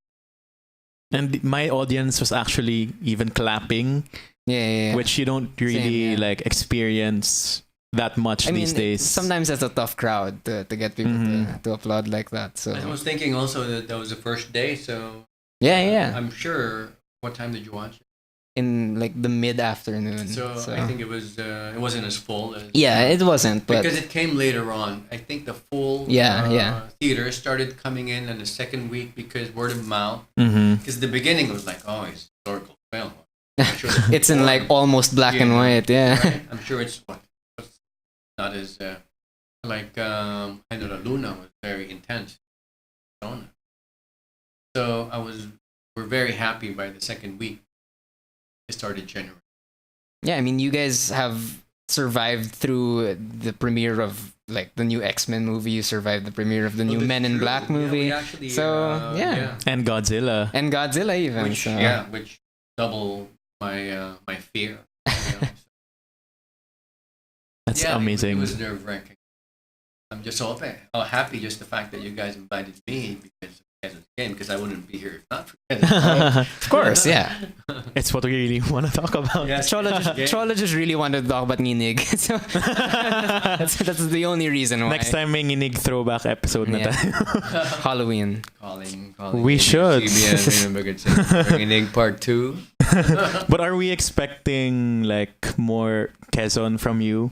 and my audience was actually even clapping, Yeah. which you don't really Same, yeah. like experience that much I mean, these days. sometimes it's a tough crowd to get people to applaud like that. So I was thinking also that was the first day, so yeah. I'm sure. What time did you watch it? In like the mid-afternoon. So I think it wasn't as full as yeah, it wasn't, but because it came later on. I think the full theater started coming in the second week because word of mouth. Mm-hmm. Because the beginning was like, oh, it's a historical film. I'm sure the it's in like almost black and white. Yeah. right? I'm sure it's not as like Jaime Luna was very intense. So we're very happy by the second week. It started January. Yeah, I mean, you guys have survived through the premiere of like the new X-Men movie. You survived the premiere of the new Men in Black movie. Yeah, we actually, And Godzilla. And Godzilla even. Which double my fear. You know? That's amazing. It was nerve-wracking. I'm just so happy just the fact that you guys invited me because of the game, because I wouldn't be here if not for Of course, yeah. It's what we really want to talk about. Yeah, Cholo just really wanted to talk about Nginiig. So that's the only reason why. Next time may Nginiig throwback episode na tayo. Halloween. Calling We should. CBN, Raymond Bagatsing. Nginiig part 2. But are we expecting like more Quezon from you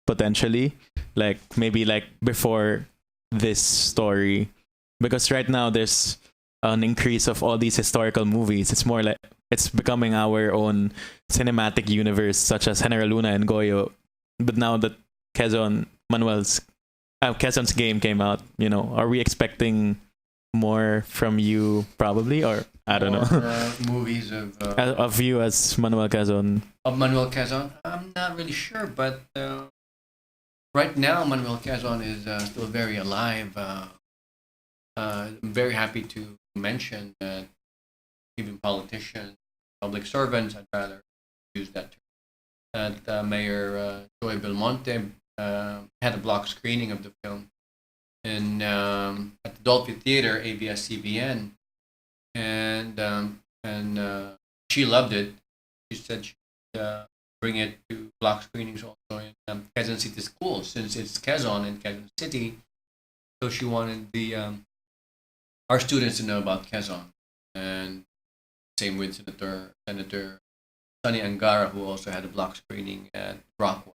potentially? Like maybe like before this story? Because right now there's an increase of all these historical movies. It's more like it's becoming our own cinematic universe, such as General Luna and Goyo. But now that Quezon's game came out, you know, are we expecting more from you probably, or I don't know? Movies of you as Manuel Quezon. Of Manuel Quezon, I'm not really sure, but right now Manuel Quezon is still very alive. I'm very happy to mention that even politicians, public servants, I'd rather use that term, that Mayor Joy Belmonte had a block screening of the film in at the Dolphy Theater, ABS-CBN, and she loved it. She said she'd bring it to block screenings also in Quezon City schools, since it's Quezon and Quezon City. So she wanted our students to know about Quezon, and same with Senator Sonny Angara, who also had a block screening at Rockwell,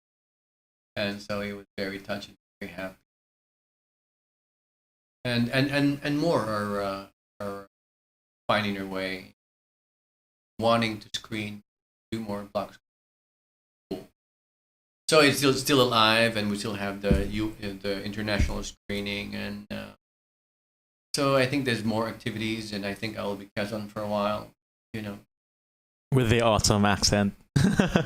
and so he was very touching, very happy. And more are finding their way, wanting to do more block screening. So it's still alive, and we still have the international screening, and so I think there's more activities, and I think I will be Quezon for a while, you know. With the awesome accent.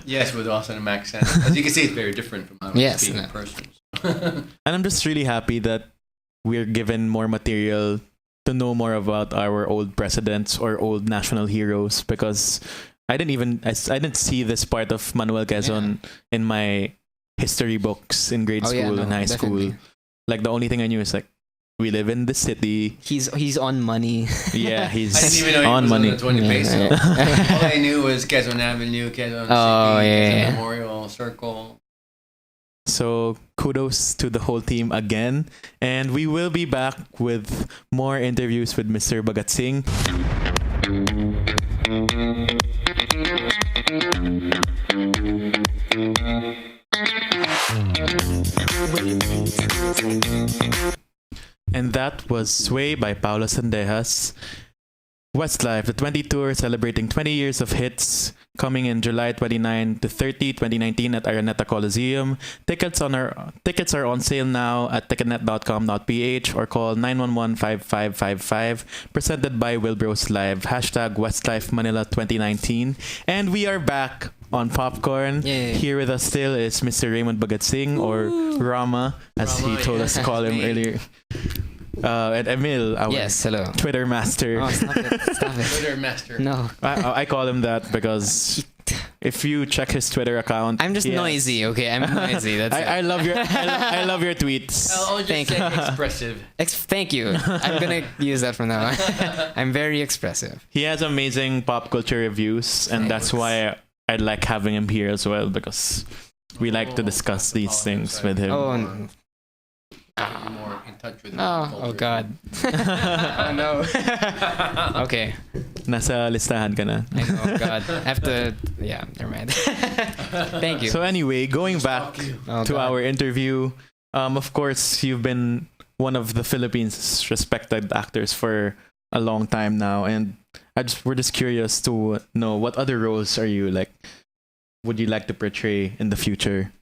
Yes, with the awesome accent. As you can see, it's very different from how I speak in person. And I'm just really happy that we're given more material to know more about our old presidents or old national heroes, because I didn't see this part of Manuel Quezon in my history books in grade school and high school. Like the only thing I knew is like, we live in the city. He's on money. Yeah, he's I didn't even know he on was money. on the 20 peso. All I knew was Quezon Avenue, Quezon City, Quezon Memorial Circle. So kudos to the whole team again. And we will be back with more interviews with Mr. Bagatsing. And that was Sway by Paolo Sandejas. Westlife, the 20 tour celebrating 20 years of hits, coming in July 29 to 30, 2019 at Araneta Coliseum. Tickets are on sale now at ticketnet.com.ph or call 911-5555. Presented by Wilbros Live. #Westlife Manila 2019. And we are back on Popcorn. Yay. Here with us still is Mr. Raymond Bagatsing, or Rama, as he told us to call him earlier. And Emil, our hello. Twitter master. Oh, stop it. Twitter master. No. I call him that because if you check his Twitter account, I'm just noisy, okay? I'm noisy. That's I love your I love your tweets. I'll just say expressive. Thank you. I'm gonna use that from now on. I'm very expressive. He has amazing pop culture reviews, and that's why I like having him here as well, because we like to discuss these things with him. More in touch with oh God. Oh no. Okay. Nasa listahan ka na. I know, God. I have to, never mind. Thank you. So anyway, going back to our interview, of course, you've been one of the Philippines' respected actors for a long time now, and we're just curious to know what other roles would you like to portray in the future,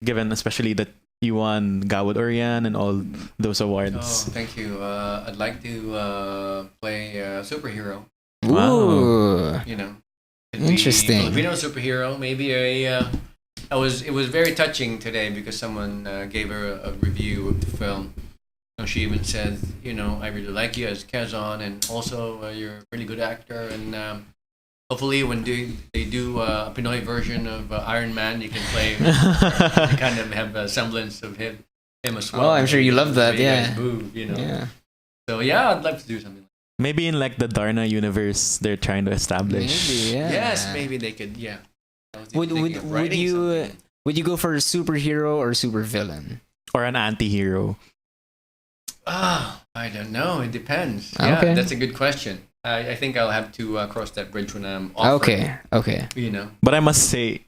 given especially that you won Gawad Orian and all those awards. Oh, thank you. I'd like to play a superhero. Ooh. You know, interesting. Filipino superhero, maybe a It was very touching today because someone gave her a review of the film. And she even said, I really like you as Quezon, and also you're a really good actor. And hopefully, when they do a Pinoy version of Iron Man, you can play, kind of have a semblance of him as well. Oh, I'm sure you love that. You Yeah. guys move, Yeah. So yeah, I'd love to do something. Maybe in like the Darna universe they're trying to establish. Maybe. Yeah. Yes, maybe they could. Yeah. I was Would thinking of would writing you something. would you go for a superhero or supervillain? Or an anti-hero. I don't know. It depends. Okay. Yeah, that's a good question. I think I'll have to cross that bridge when I'm offering. Okay. But I must say,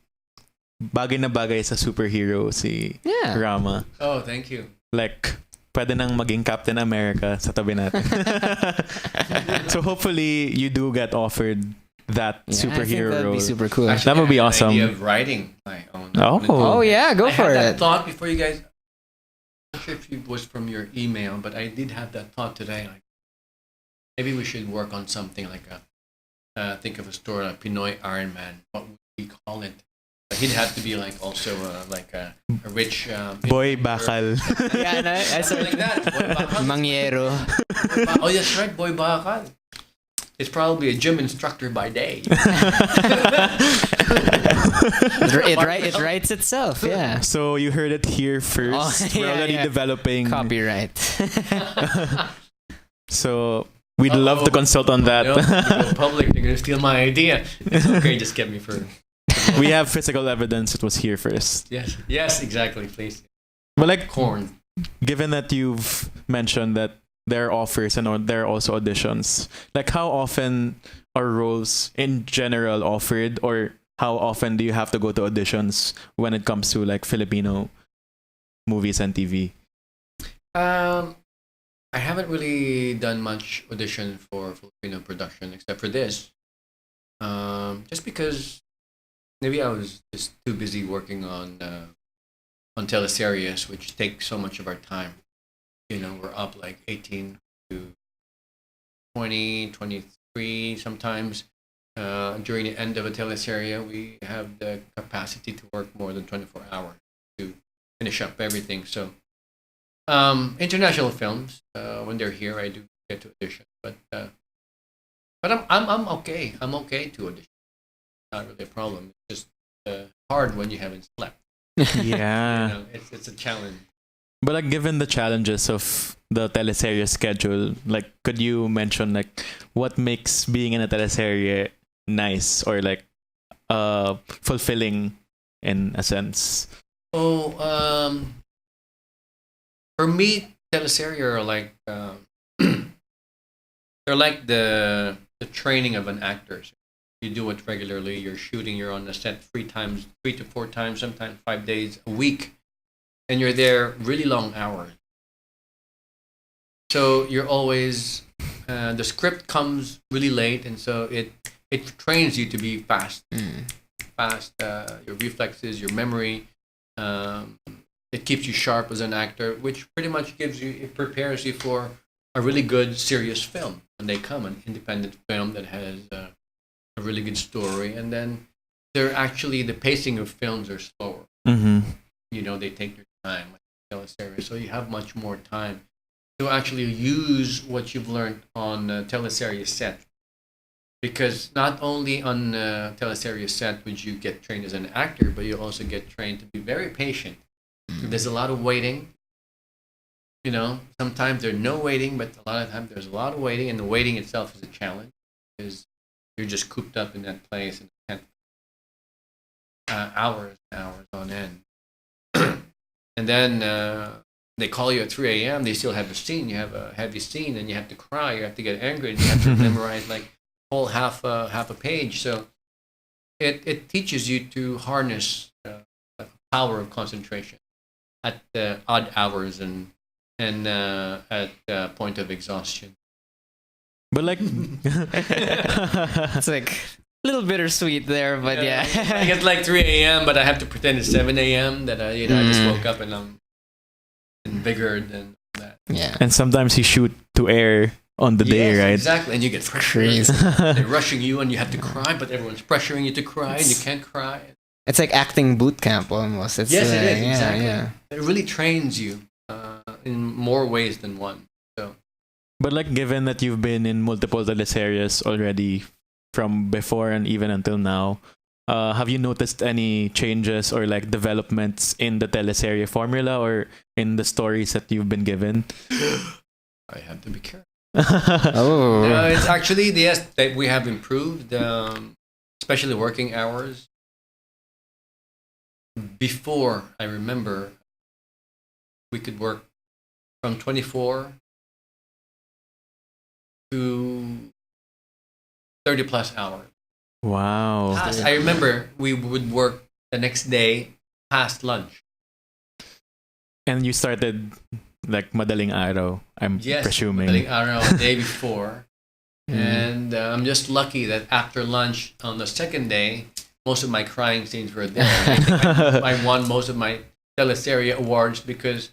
bagay na bagay sa superhero si Yeah. Rama. Oh, thank you. Like, pwede nang maging Captain America sa tabi natin. So hopefully, you do get offered that Yeah, I think superhero that'd role. be super cool. Actually, That would be I had awesome. An idea of writing my own. Oh yeah, go I for had that it. thought before you guys. I'm not sure if it was from your email, but I did have that thought today. Like, maybe we should work on something like think of a story like Pinoy Iron Man. What would we call it? But he'd have to be like also like a rich Boy Bakal. Yeah, no, I saw something like that. Boy Bakal. Mangyero. Oh, that's right, Boy Bakal. It's probably a gym instructor by day. It writes itself. Yeah. So you heard it here first. We're yeah, already yeah. developing. Copyright. So we'd love to consult on that. No, go public. They're gonna steal my idea. It's okay. Just get me for. We have physical evidence it was here first. Yes, exactly. Please. But like, Corn. given that you've mentioned that there are offers and there are also auditions, like how often are roles in general offered, or how often do you have to go to auditions when it comes to like Filipino movies and TV? I haven't really done much audition for Filipino production except for this. Just because maybe I was just too busy working on teleseries, which take so much of our time. We're up like 18 to 20, 23 sometimes. During the end of a teleserie, we have the capacity to work more than 24 hours to finish up everything. So, international films, when they're here, I do get to audition. But I'm okay. I'm okay to audition. Not really a problem. It's just hard when you haven't slept. Yeah. It's a challenge. But like, given the challenges of the teleserye schedule, like, could you mention like what makes being in a teleserye nice or like fulfilling in a sense? Oh, for me, teleserye are like they're like the training of an actor. So you do it regularly. You're shooting. You're on the set 3 to 4 times, sometimes 5 days a week. And you're there really long hours. So you're always the script comes really late, and so it trains you to be fast, your reflexes, your memory. It keeps you sharp as an actor, which pretty much prepares you for a really good serious film when they come, an independent film that has a really good story, and then the pacing of films are slower. Mm-hmm. They take their time with teleseries, so you have much more time to actually use what you've learned on teleserie set. Because not only on teleserie set would you get trained as an actor, but you also get trained to be very patient. There's a lot of waiting. Sometimes there's no waiting, but a lot of times there's a lot of waiting, and the waiting itself is a challenge because you're just cooped up in that place and hours and hours on end. And then they call you at 3 a.m. They still have a scene. You have a heavy scene, and you have to cry. You have to get angry, and you have to memorize like whole half a page. So it teaches you to harness the power of concentration at odd hours and at the point of exhaustion. But like, It's like a little bittersweet there, but yeah. I get like 3 a.m., but I have to pretend it's 7 a.m. that I just woke up and I'm invigorated and that. Yeah. and sometimes you shoot to air on the day, Yes, right? Exactly, and you get Crazy. They're rushing you, and you have to cry, but everyone's pressuring you to cry, and you can't cry. It's like acting boot camp almost. It's, Yes, it is, yeah, exactly. Yeah. It really trains you in more ways than one. So, But like, given that you've been in multiple teleseries already from before and even until now, have you noticed any changes or like developments in the teleserye formula or in the stories that you've been given? I have to be careful. Oh. It's actually, yes, that we have improved, especially working hours. Before, I remember, we could work from 24 to 30 plus hours. Wow. I remember we would work the next day past lunch. And you started like madaling araw, I'm Yes, presuming. I don't know, the day before. And I'm just lucky that after lunch on the second day, most of my crying scenes were there. I think I won most of my teleserie awards because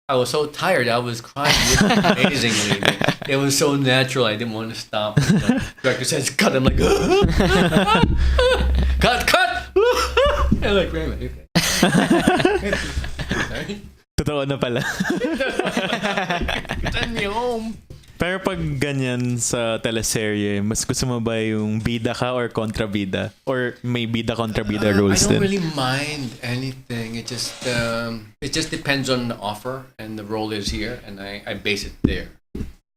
I was so tired. I was crying amazingly. It was so natural. I didn't want to stop. The director says, cut. I'm like, cut. I'm like, Raymond, okay. Sorry. Totoo na pala. Send me home. Pero pag ganyan sa teleserye, mas gusto mo ba yung bida ka or kontrabida? Or may bida-kontrabida roles I don't din? really mind anything. It just depends on the offer and the role is here, and I base it there.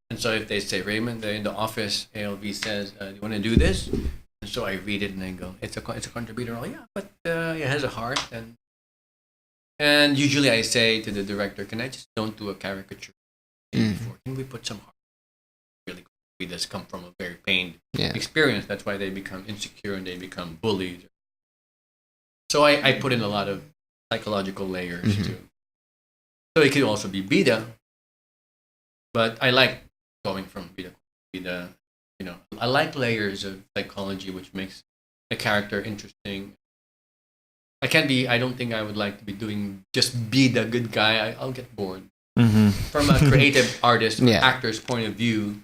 And so if they say, Raymond, they're in the office, ALV says, do you want to do this? And so I read it and I go, it's a contributor role, yeah, but it has a heart. And usually I say to the director, can I just don't do a caricature? Before? Can we put some heart? Really, this come from a very pained experience. That's why they become insecure and they become bullied. So I put in a lot of psychological layers too. So it could also be bida, but I like going from bida. You know, I like layers of psychology, which makes a character interesting. I don't think I would like to be doing just be the good guy. I'll get bored. From a creative artist, actor's point of view,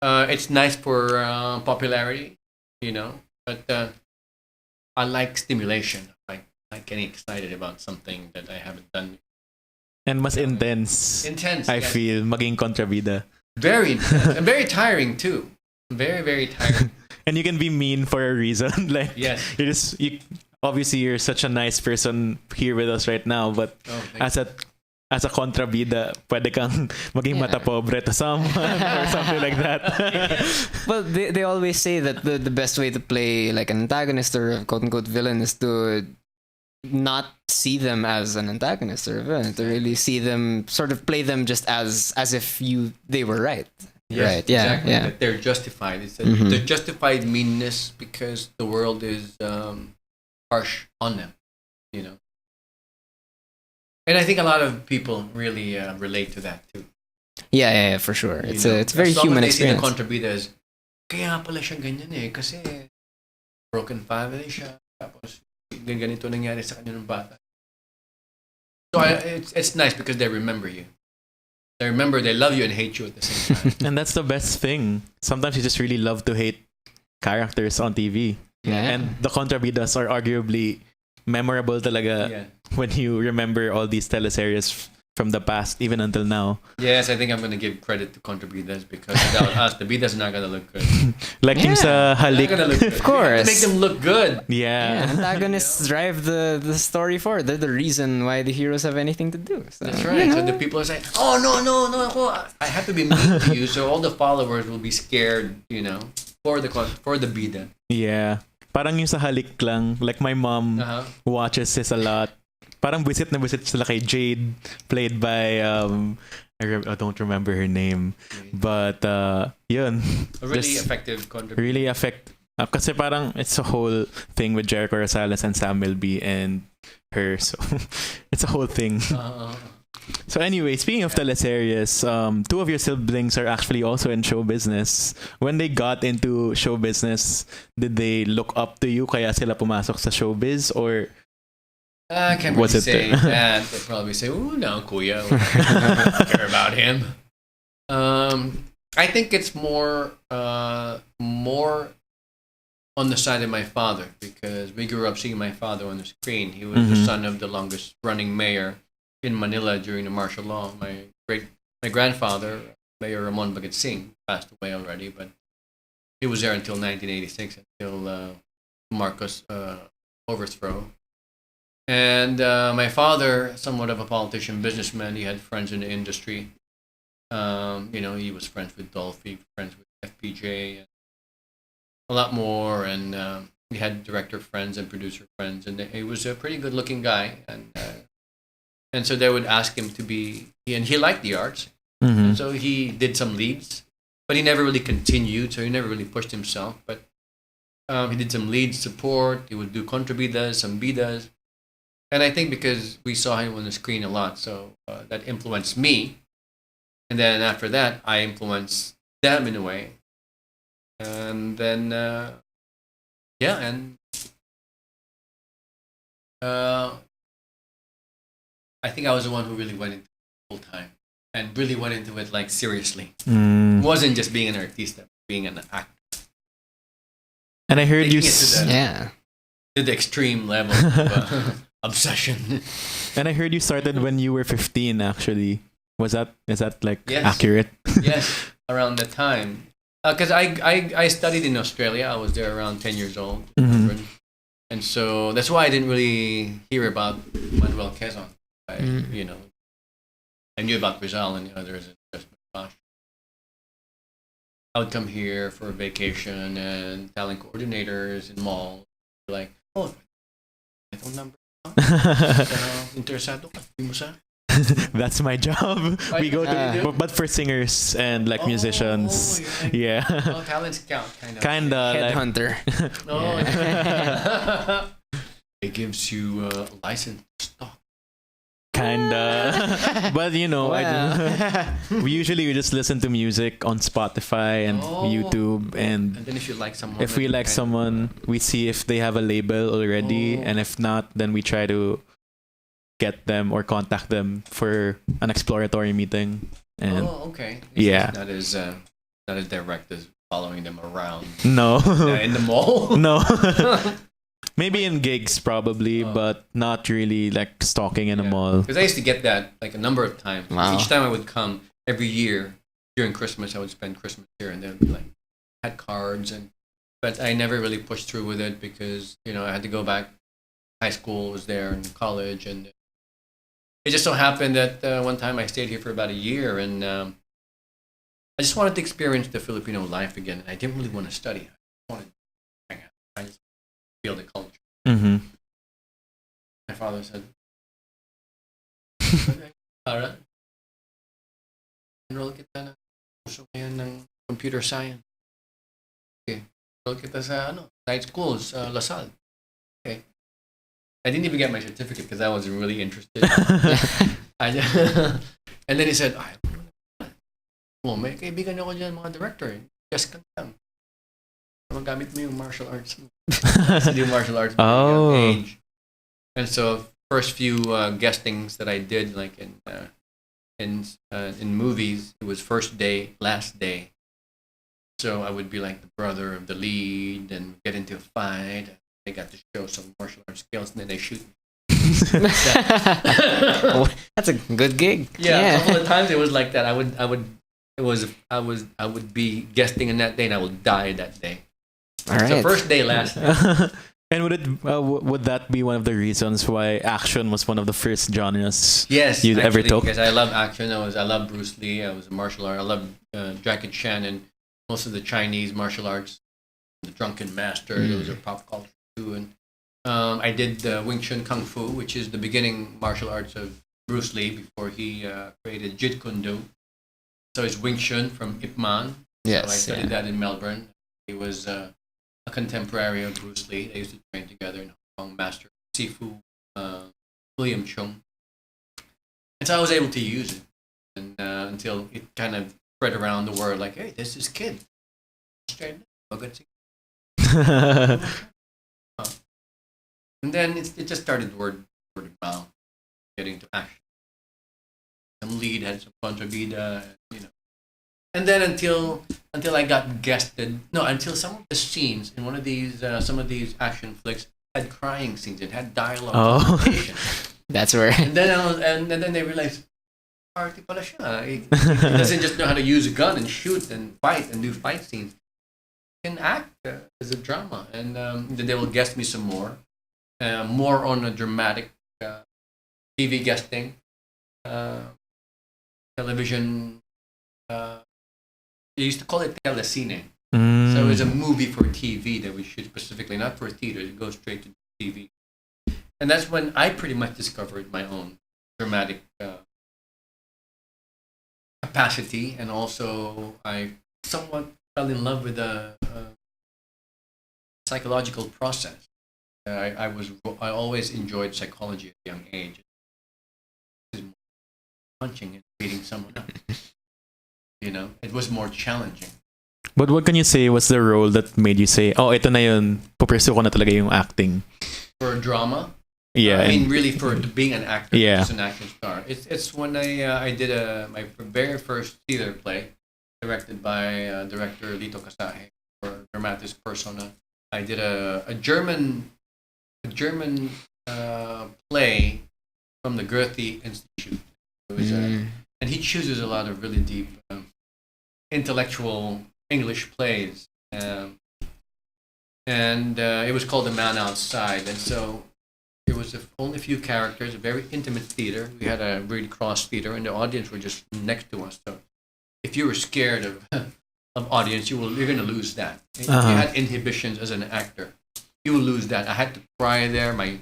it's nice for popularity, you know, but I like stimulation. I like getting excited about something that I haven't done. And mas intense. Intense. I feel maging kontrabida. Very intense. And very tiring too. Very, very tiring. And you can be mean for a reason. Like, yes. Obviously you're such a nice person here with us right now, but as a kontrabida, pwede kang maging mata pobre to someone or something like that. Well, they always say that the best way to play like an antagonist or a quote-unquote villain is to not see them as an antagonist or a villain, to really see them, sort of play them just as if they were right. Yes, right. Yeah, exactly. yeah. That they're justified. It's the justified meanness because the world is harsh on them, you know. And I think a lot of people really relate to that too. Yeah, for sure. It's a very human experience. As long as they see the contributors, kaya nga pala siya ganyan eh, kasi broken family siya, tapos ganito nangyari sa kanya ng bata. So it's nice because they remember you. They remember, they love you and hate you at the same time. And that's the best thing. Sometimes you just really love to hate characters on TV. Yeah. And the kontrabidas are arguably memorable talaga when you remember all these teleseries from the past, even until now. Yes, I think I'm going to give credit to contributors because without us, the bida's not going to look good. Like yung sa halik. Not gonna look good. Of course. To make them look good. Yeah. Antagonists drive the story forward. They're the reason why the heroes have anything to do. So, that's right. So the people are saying, oh, no, I have to be mean to you. So all the followers will be scared, you know, for the bida. Yeah. Parang yung sa halik lang. Like my mom watches this a lot. Parang visit na visit sila kay Jade, played by I don't remember her name, but yun. A really effective contribution. Really kasi parang it's a whole thing with Jericho Rosales and Sam Milby and her, so it's a whole thing. So anyway, speaking of teleseries, two of your siblings are actually also in show business. When they got into show business, did they look up to you kaya sila pumasok sa showbiz, or I can't really say that. They'd probably say, "Oh no, Kuya, we don't care about him." I think it's more on the side of my father, because we grew up seeing my father on the screen. He was the son of the longest running mayor in Manila during the martial law. My grandfather, Mayor Raymond Bagatsing, passed away already, but he was there until 1986, until Marcos overthrow. And my father, somewhat of a politician, businessman, he had friends in the industry. He was friends with Dolphy, friends with FPJ, and a lot more. And he had director friends and producer friends, and he was a pretty good-looking guy. And so they would ask him to be, and he liked the arts, so he did some leads, but he never really continued. So he never really pushed himself. But he did some lead support. He would do contrabidas, some bidas. And I think because we saw him on the screen a lot, so that influenced me. And then after that, I influenced them in a way. And then, I think I was the one who really went into it full time and really went into it like seriously. It wasn't just being an artista, being an actor. And I heard Taking you... to the extreme level of obsession. And I heard you started when you were 15, actually. Is that like Yes. accurate? Yes, around that time. Because I studied in Australia. I was there around 10 years old. And so that's why I didn't really hear about Manuel Quezon. I knew about Rizal and the others. And just, gosh. I would come here for a vacation and talent coordinators in malls were like, oh, phone number. Interesado ka? Mo sa? That's my job. We go to, but for singers and like musicians. Yeah. Oh, talent scout kind of. Headhunter. Oh, yeah. It gives you a license to stalk. Kinda. But we usually just listen to music on Spotify and YouTube, and then if you like someone, if we like someone, we see if they have a label already, and if not, then we try to get them or contact them for an exploratory meeting. And okay. Yeah. It's not as direct as following them around. No. In the mall. No. Maybe in gigs probably, but not really like stalking in a mall. Because I used to get that like a number of times. Wow. Each time I would come, every year during Christmas, I would spend Christmas here, and they would be like, had cards, but I never really pushed through with it because I had to go back. High school was there and college, and it just so happened that one time I stayed here for about a year, and I just wanted to experience the Filipino life again. I didn't really want to study. I wanted to hang out. I just feel the culture. My father said, "Para, enroll kita na gusto ngayon ng computer science. Okay, enroll kita sa night schools, Lasal. Okay." I didn't even get my certificate because I wasn't really interested. And then he said, may kaibigan ako dyan, mga director. Just ka lang. Magamit mo yung martial arts. To do martial arts at a young age. And so, first few guestings that I did, like in movies, it was first day, last day. So I would be like the brother of the lead and get into a fight. I got to show some martial arts skills, and then they shoot me. That's a good gig. Yeah, a couple of times it was like that. I would be guesting in that day, and I would die that day. All right. So first day, last day. And would that be one of the reasons why action was one of the first genres Yes, ever took? Because I love action. I love Bruce Lee. I was a martial art. I love Jackie Chan and most of the Chinese martial arts. The Drunken Master. Those are pop culture too. And I did Wing Chun Kung Fu, which is the beginning martial arts of Bruce Lee before he created Jeet Kune Do. So it's Wing Chun from Ip Man. Yes, so I studied that in Melbourne. He was a contemporary of Bruce Lee. They used to train together in Hong Kong. Master Sifu William Chung. And so I was able to use it and until it kind of spread around the world. Like, hey, there's this kid. And then it just started word of mouth, getting to action. Some lead had some contrabida, And then until I got guested, no, until some of the scenes in one of these some of these action flicks had crying scenes. It had dialogue. Oh. That's where. And then they realized, party pala siya. He doesn't just know how to use a gun and shoot and fight and do fight scenes. He can act as a drama. And then they will guest me some more on a dramatic TV guesting, television. They used to call it telecine. So it was a movie for TV that we shoot specifically, not for theater. It goes straight to TV. And that's when I pretty much discovered my own dramatic capacity, and also I somewhat fell in love with the psychological process. I always enjoyed psychology at a young age. Punching and beating someone up. It was more challenging. But what can you say was the role that made you say, oh, ito na yun, pupursue ko na talaga yung acting? For drama? Yeah. I mean, really for being an actor, yeah. Just an action star. It's when I did my very first theater play, directed by director Lito Casahe for Dramatis Persona. I did a German play from the Goethe Institute. It was, and he chooses a lot of really deep intellectual English plays, and it was called The Man Outside. And so there was only a few characters, a very intimate theater. We had a really cross theater, and the audience were just next to us. So if you were scared of audience, you're going to lose that. If you had inhibitions as an actor, you will lose that. I had to cry there. My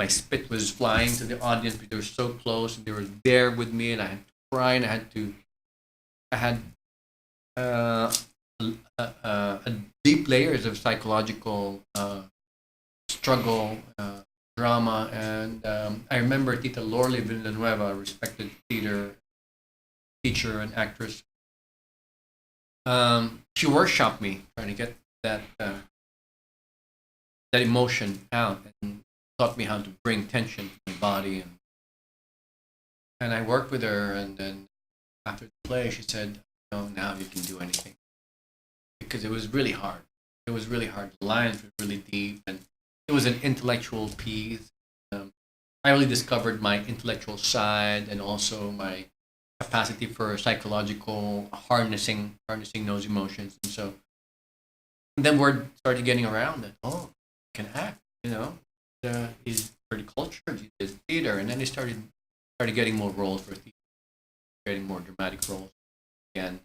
spit was flying to the audience because they were so close, and they were there with me, and I had to cry, and I had deep layers of psychological struggle, drama, and I remember Tita Lorly Villanueva, a respected theater teacher and actress. She workshopped me trying to get that emotion out, and taught me how to bring tension to my body, and I worked with her, and then after the play she said, "No, now you can do anything," because it was really hard. It was really hard. The lines were really deep, and it was an intellectual piece. I really discovered my intellectual side, and also my capacity for psychological harnessing those emotions. And so, and then word started getting around that, oh, he can act, he's pretty cultured, he did theater, and then he started getting more roles for theater, getting more dramatic roles. Again,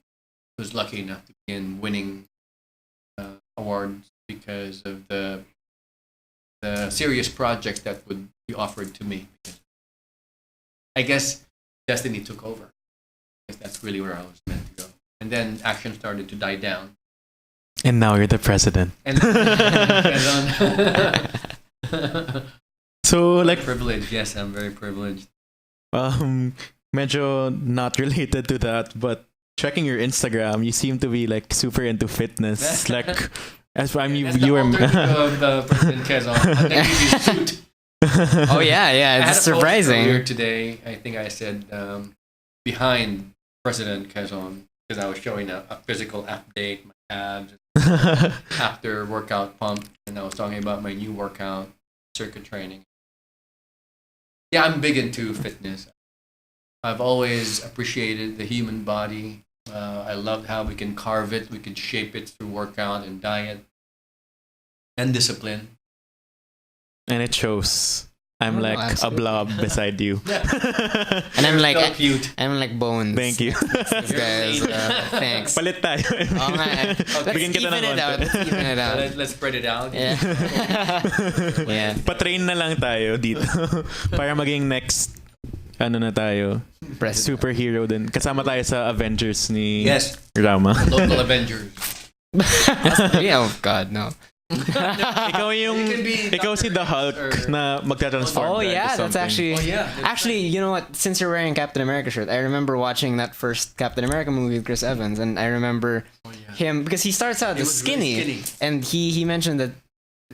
I was lucky enough to begin winning awards because of the serious projects that would be offered to me. I guess destiny took over. I guess that's really where I was meant to go. And then action started to die down. And now you're the president. And so, like, privileged. Yes, I'm very privileged. Medyo not related to that, but checking your Instagram, you seem to be like super into fitness. Like, as I mean, you were of President Quezon. His suit. Oh yeah, it's surprising. Earlier today, I think I said behind President Quezon, because I was showing a physical update, my abs, after workout pump, and I was talking about my new workout, circuit training. Yeah, I'm big into fitness. I've always appreciated the human body. I loved how we can carve it, we can shape it through workout and diet and discipline. And it shows. I'm like absolutely. A blob beside you. And I'm like, cute. I'm like bones. Thank you. This guys, thanks. Palit tayo. Let's even it out. Let's spread it out. Yeah. Yeah. Pa-train na lang tayo dito para maging next na tayo. Superhero din. Kasama tayo sa Avengers ni Rama. Local Avengers. Yeah, oh God, no. Ikaw si the Hulk na magta-transform. Oh yeah, that's actually. That's actually, you know what? Since you're wearing Captain America shirt, I remember watching that first Captain America movie with Chris Evans, and I remember him because he starts out as skinny, and he mentioned that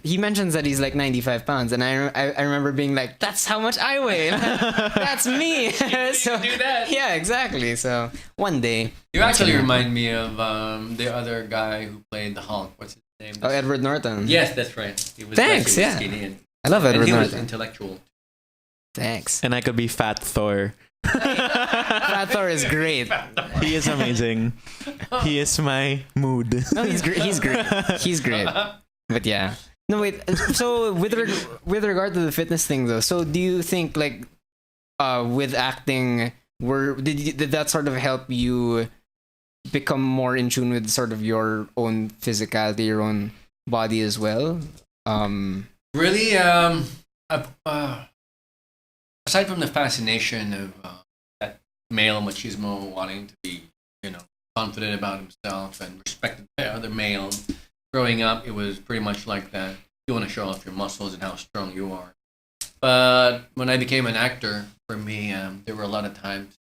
he mentions that he's like 95 pounds, and I remember being like, that's how much I weigh. That's me. So do that. Yeah, exactly. So one day. You actually remind me of the other guy who played the Hulk. What's his name? Oh, Edward Norton. Yes, that's right. He was Thanks, actually yeah. skinny and I love Edward he was Norton. intellectual. Thanks. And I could be Fat Thor. Fat Thor is great. He is amazing. He is my mood. No, he's great. He's great. But yeah. No, wait. So with regard to the fitness thing, though, so do you think like, with acting, did that sort of help you become more in tune with sort of your own physicality, your own body as well? Really, aside from the fascination of that male machismo wanting to be, confident about himself and respected by other males, growing up, it was pretty much like that. You want to show off your muscles and how strong you are. But when I became an actor, for me, there were a lot of times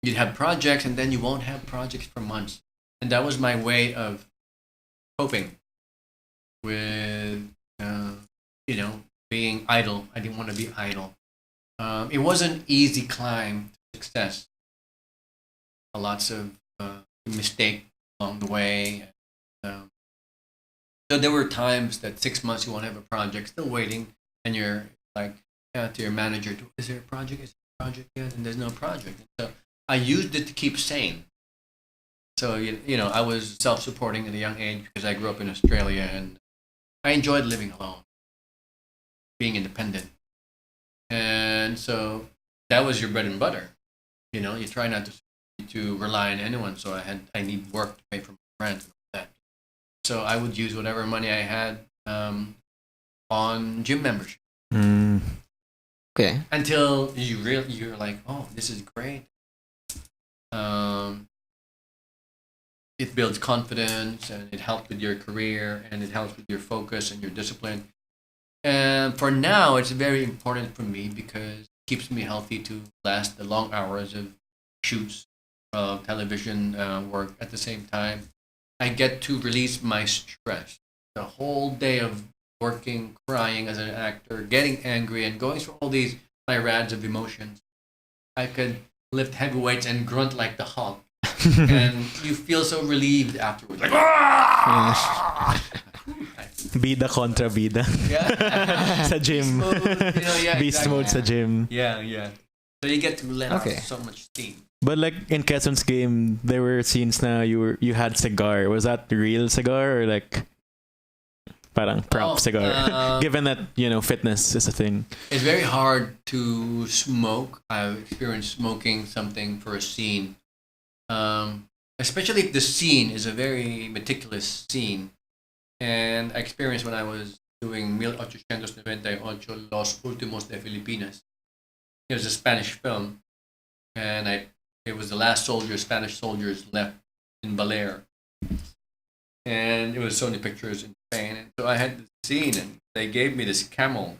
you'd have projects and then you won't have projects for months. And that was my way of coping with, being idle. I didn't want to be idle. It was an easy climb to success. Lots of mistakes along the way. So there were times that 6 months you won't have a project, still waiting, and you're like to your manager, is there a project? Is there a project yet? And there's no project. And so I used it to keep sane. So, I was self-supporting at a young age because I grew up in Australia and I enjoyed living alone, being independent. And so that was your bread and butter. You try not to rely on anyone. So I need work to pay for my rent and all that. So I would use whatever money I had on gym membership. Okay. Until you're like, oh, this is great. It builds confidence and it helps with your career and it helps with your focus and your discipline. And for now, it's very important for me because it keeps me healthy to last the long hours of shoots of television work at the same time. I get to release my stress. The whole day of working, crying as an actor, getting angry, and going through all these myriads of emotions. I could lift heavy weights and grunt like the Hulk. And you feel so relieved afterwards. Like, Bida kontra bida. Yeah. Sa gym. Beast exactly. mode sa gym. Yeah. So you get to let out so much steam. But like in Quezon's game, there were scenes na you had cigar. Was that real cigar or like parang prop cigar? Given that, fitness is a thing. It's very hard to smoke. I've experienced smoking something for a scene. Especially if the scene is a very meticulous scene. And I experienced when I was doing 1898 Los Últimos de Filipinas. It was a Spanish film. And it was the last Spanish soldiers left in Balear. And it was Sony Pictures in Spain. And so I had the scene and they gave me this Camel,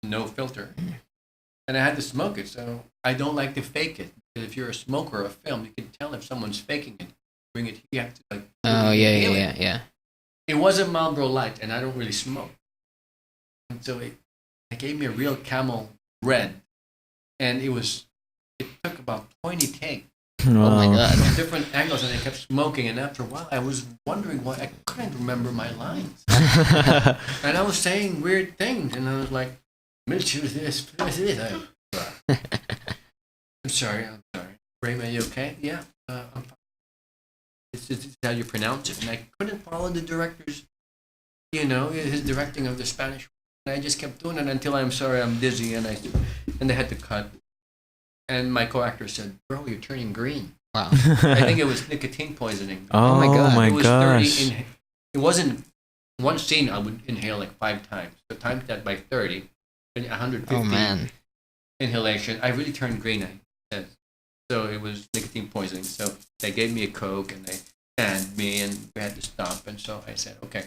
no filter. And I had to smoke it. So I don't like to fake it. Because if you're a smoker of film, you can tell if someone's faking it. Bring it, you have to like. Oh, yeah. It wasn't Marlboro Light, and I don't really smoke. And so it gave me a real Camel red. And it took about 20 takes. Oh my God. Different angles, and I kept smoking. And after a while, I was wondering why I couldn't remember my lines. And I was saying weird things, and I was like, I'm sorry. Raymond, are you okay? Yeah, I'm fine. This is how you pronounce it. And I couldn't follow the director's, his directing of the Spanish. And I just kept doing it until I'm sorry, I'm dizzy, and they had to cut. And my co-actor said, "Bro, you're turning green." Wow. I think it was nicotine poisoning. Oh my God. It was Gosh. 30 it wasn't one scene I would inhale like 5 times. So times that by 30, 150 Oh man. inhalation. I really turned green. I said. So it was nicotine poisoning. So they gave me a Coke and they fanned me and we had to stop. And so I said, okay,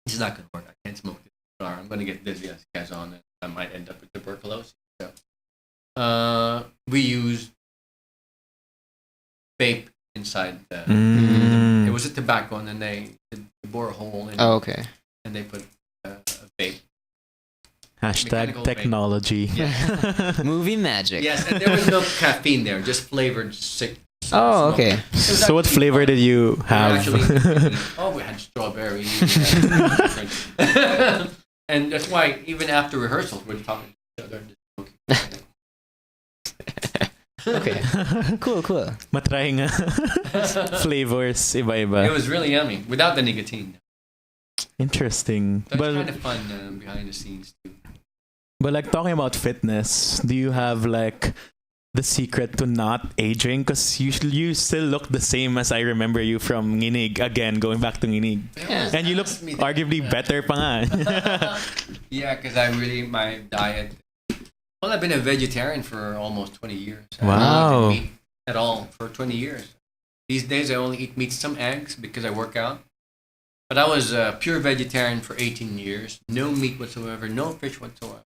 this is not going to work. I can't smoke this cigar. I'm going to get dizzy as it goes on and I might end up with tuberculosis. So we used vape inside the. It was a tobacco and then the bore a hole in Oh, it, okay. and they put a vape. Hashtag Mechanical technology. Movie magic. Yes, and there was no caffeine there, just flavored sick. Oh, okay. It was So what actually flavor fun. did you We were have? we had strawberry. We had different. And that's why even after rehearsals, we're talking to each other. Okay. Cool. Matry nga. Flavors, It iba-iba. was really yummy without the nicotine. Interesting. So it's But kind of fun behind the scenes too. But like talking about fitness, do you have like the secret to not aging? Because you still look the same as I remember you from Nginiig. Again, going back to Nginiig. Yeah. And you look arguably better pa nga. Yeah, because my diet. Well, I've been a vegetarian for almost 20 years. I Wow. don't eat meat at all for 20 years. These days, I only eat meat, some eggs because I work out. But I was a pure vegetarian for 18 years. No meat whatsoever, no fish whatsoever.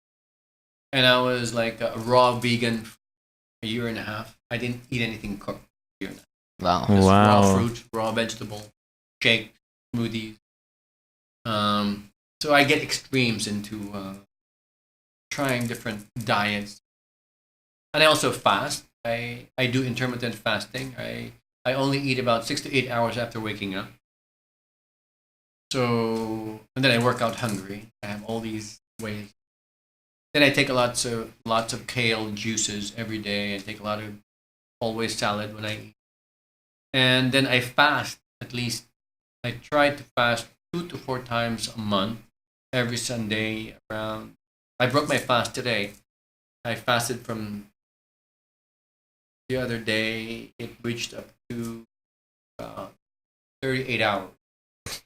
And I was like a raw vegan for a year and a half. I didn't eat anything cooked for a year and a half. Wow. Just raw Wow. fruits, raw vegetable, shake, smoothies. So I get extremes into trying different diets. And I also fast. I do intermittent fasting. I only eat about 6 to 8 hours after waking up. So, and then I work out hungry. I have all these ways. Then I take lots of kale juices every day. I take a lot of always salad when I eat. And then I fast at least. I try to fast 2 to 4 times a month. Every Sunday around. I broke my fast today. I fasted from the other day. It reached up to 38 hours.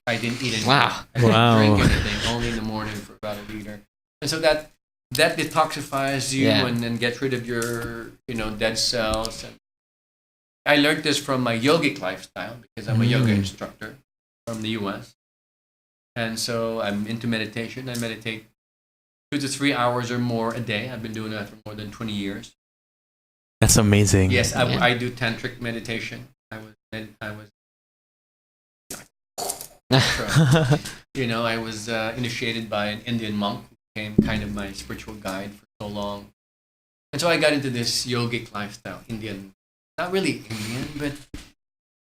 I didn't eat anything. Wow. I didn't Wow. drink anything. Only in the morning for about a liter. And so that detoxifies you Yeah. and gets rid of your dead cells. And I learned this from my yogic lifestyle because I'm a yoga instructor from the U.S. And so I'm into meditation. I meditate 2 to 3 hours or more a day. I've been doing that for more than 20 years. That's amazing. Yes, Yeah. I do tantric meditation. I was I was initiated by an Indian monk who became kind of my spiritual guide for so long. And so I got into this yogic lifestyle, Indian. Not really Indian, but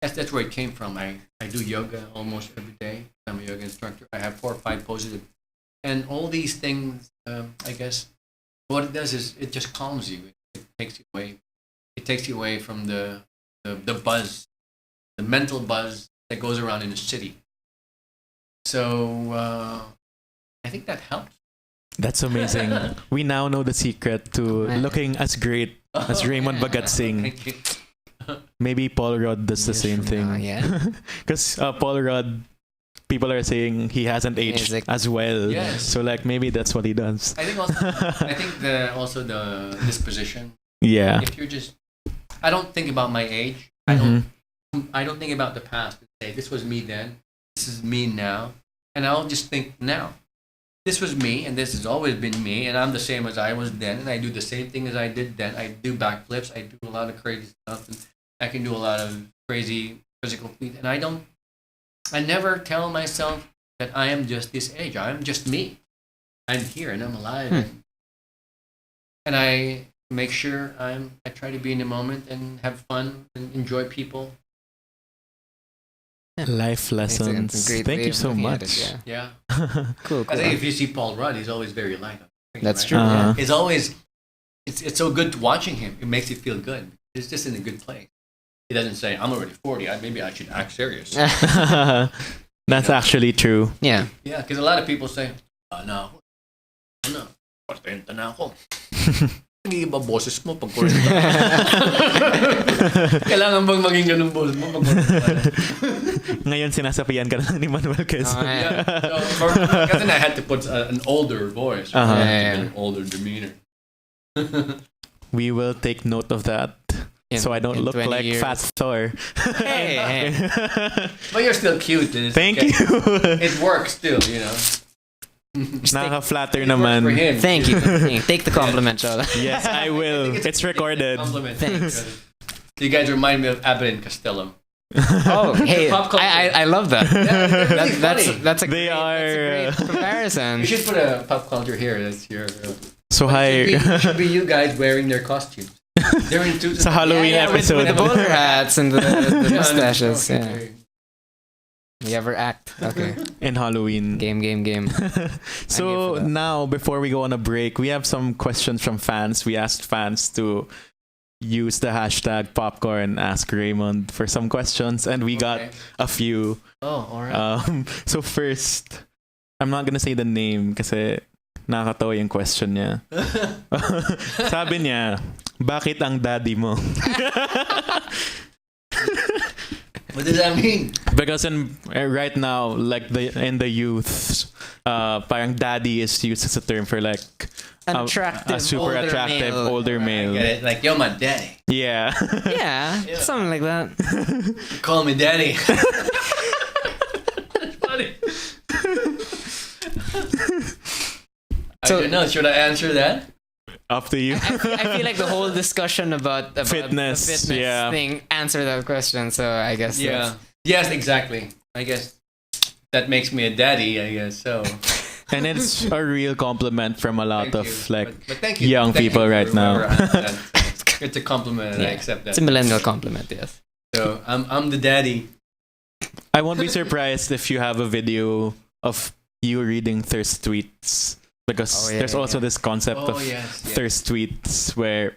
that's where it came from. I do yoga almost every day. I'm a yoga instructor. I have 4 or 5 poses. And all these things, I guess, what it does is it just calms you. It takes you away. It takes you away from the buzz, the mental buzz that goes around in the city. So I think that helps. That's amazing. We now know the secret to looking as great as Raymond Bagatsing. Thank you. Maybe Paul Rudd does the Years same from now, thing. yeah. Because Paul Rudd, people are saying he hasn't aged like- as well. Yes. So like maybe that's what he does. I think also the disposition. Yeah. If you're just, I don't think about my age. Mhm. I don't think about the past. Say this was me then. This is me now, and I'll just think now. This was me, and this has always been me, and I'm the same as I was then, and I do the same thing as I did then. I do backflips. I do a lot of crazy stuff, and I can do a lot of crazy physical feats. And I never tell myself that I am just this age. I'm just me. I'm here, and I'm alive, and I make sure I try to be in the moment and have fun and enjoy people. Life lessons. It's a great Thank way you of so looking at much. it, yeah. Yeah. Cool. I think if you see Paul Rudd, he's always very light. That's right? true. Uh-huh. It's always, it's so good watching him. It makes you feel good. It's just in a good place. He doesn't say, I'm already 40. Maybe I should act serious. That's actually true. Yeah. Yeah, because a lot of people say, no, 40 na ako. Nag-iiba boses mo pag 40. Kailangan bang maging ganun boses mo pag 40? Ngayon sinasapian ka na ni Manuel Quezon. Yeah. Because then I had to put an older voice. Right? Uh-huh. An older demeanor. We will take note of that. So I don't in look 20 like years. Fat Thor. Hey. But you're still cute. And it's Thank okay. you. It works still, you know. Nakaka-flatter It works for naman. him. Thank you. Take the compliment, Chola. Yes, I will. think It's recorded. Compliment. Thanks. You guys remind me of Abbott and Costello. Oh, hey, Pop culture. I love that. That's a They great comparison. You should put a pop culture here. That's your. So It should be you guys wearing their costumes. They're into Sa Halloween episode. with the bowler hats and the Yeah, mustaches. Yeah. okay. You ever act? Okay. in Halloween. Game. So for that. now, before we go on a break, we have some questions from fans. We asked fans to use the hashtag popcorn ask Raymond for some questions, and we got Okay. a few. Oh, all right. So first, I'm not gonna say the name kasi nakakatawa yung question niya. Sabi niya, bakit ang daddy mo? What does that mean? Because right now, like in the youth, parang daddy is used as a term for like a super older attractive male. older I male. get it. Like, yo, my daddy. Yeah. Yeah, something like that. Call me daddy. That's funny. I So- don't know. Should I answer that? Up to you. I feel like the whole discussion about Fitness, the fitness yeah. thing answered that question. So I guess Yeah. Yes, exactly. I guess that makes me a daddy. I guess so. And it's a real compliment from a lot Thank of you. like But thank you. young Thank you people for right now. whoever asked that. It's a compliment, and I Yeah. accept that. it's a millennial compliment. Yes. So I'm the daddy. I won't be surprised if you have a video of you reading thirst tweets because Oh, yeah, there's yeah, also yeah. this concept Oh of yes. thirst tweets where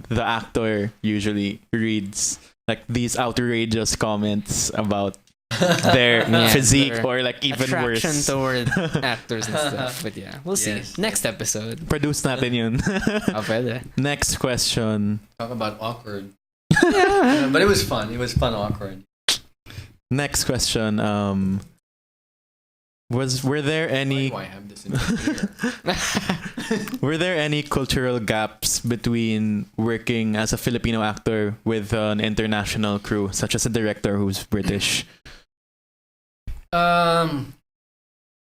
the actor usually reads like these outrageous comments about their Yeah, physique their or like even Attraction worse. toward actors and stuff. But yeah, we'll see. Yes. Next episode. Produce natin yun. Oh, pwede. Next question. Talk about awkward. But it was fun. It was fun awkward. Next question. Were there Why any do I have this in here? were there any cultural gaps between working as a Filipino actor with an international crew, such as a director who's British?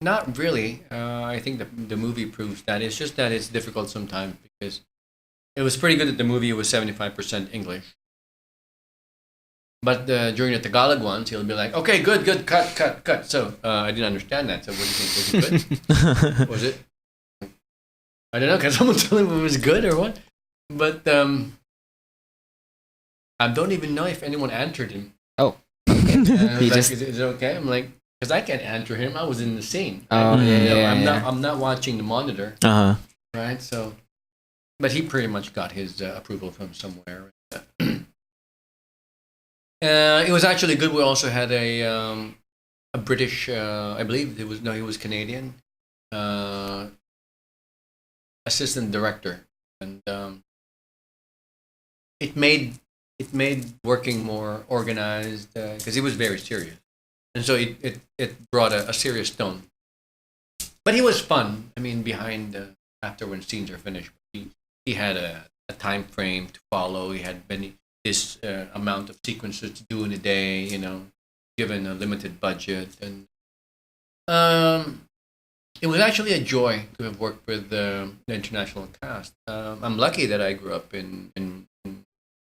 Not really. I think the movie proves that. It's just that it's difficult sometimes because it was pretty good that the movie was 75% English. But during the Tagalog ones, he'll be like, "Okay, good, cut." So I didn't understand that. So what do you think? Was it good? Was it? I don't know. Can someone tell him it was good or what? But I don't even know if anyone answered him. He Like, just- is it okay? I'm like, because I can't answer him. I was in the scene. Oh, You know, yeah, yeah. I'm not watching the monitor, Uh-huh. right? So, but he pretty much got his approval from somewhere. It was actually good. We also had a British, I believe he was Canadian, assistant director, and it made working more organized because he was very serious, and so it brought a serious tone. But he was fun. I mean, behind after when scenes are finished, he had a time frame to follow. He had this amount of sequences to do in a day. You know, given a limited budget, and it was actually a joy to have worked with the international cast. I'm lucky that I grew up in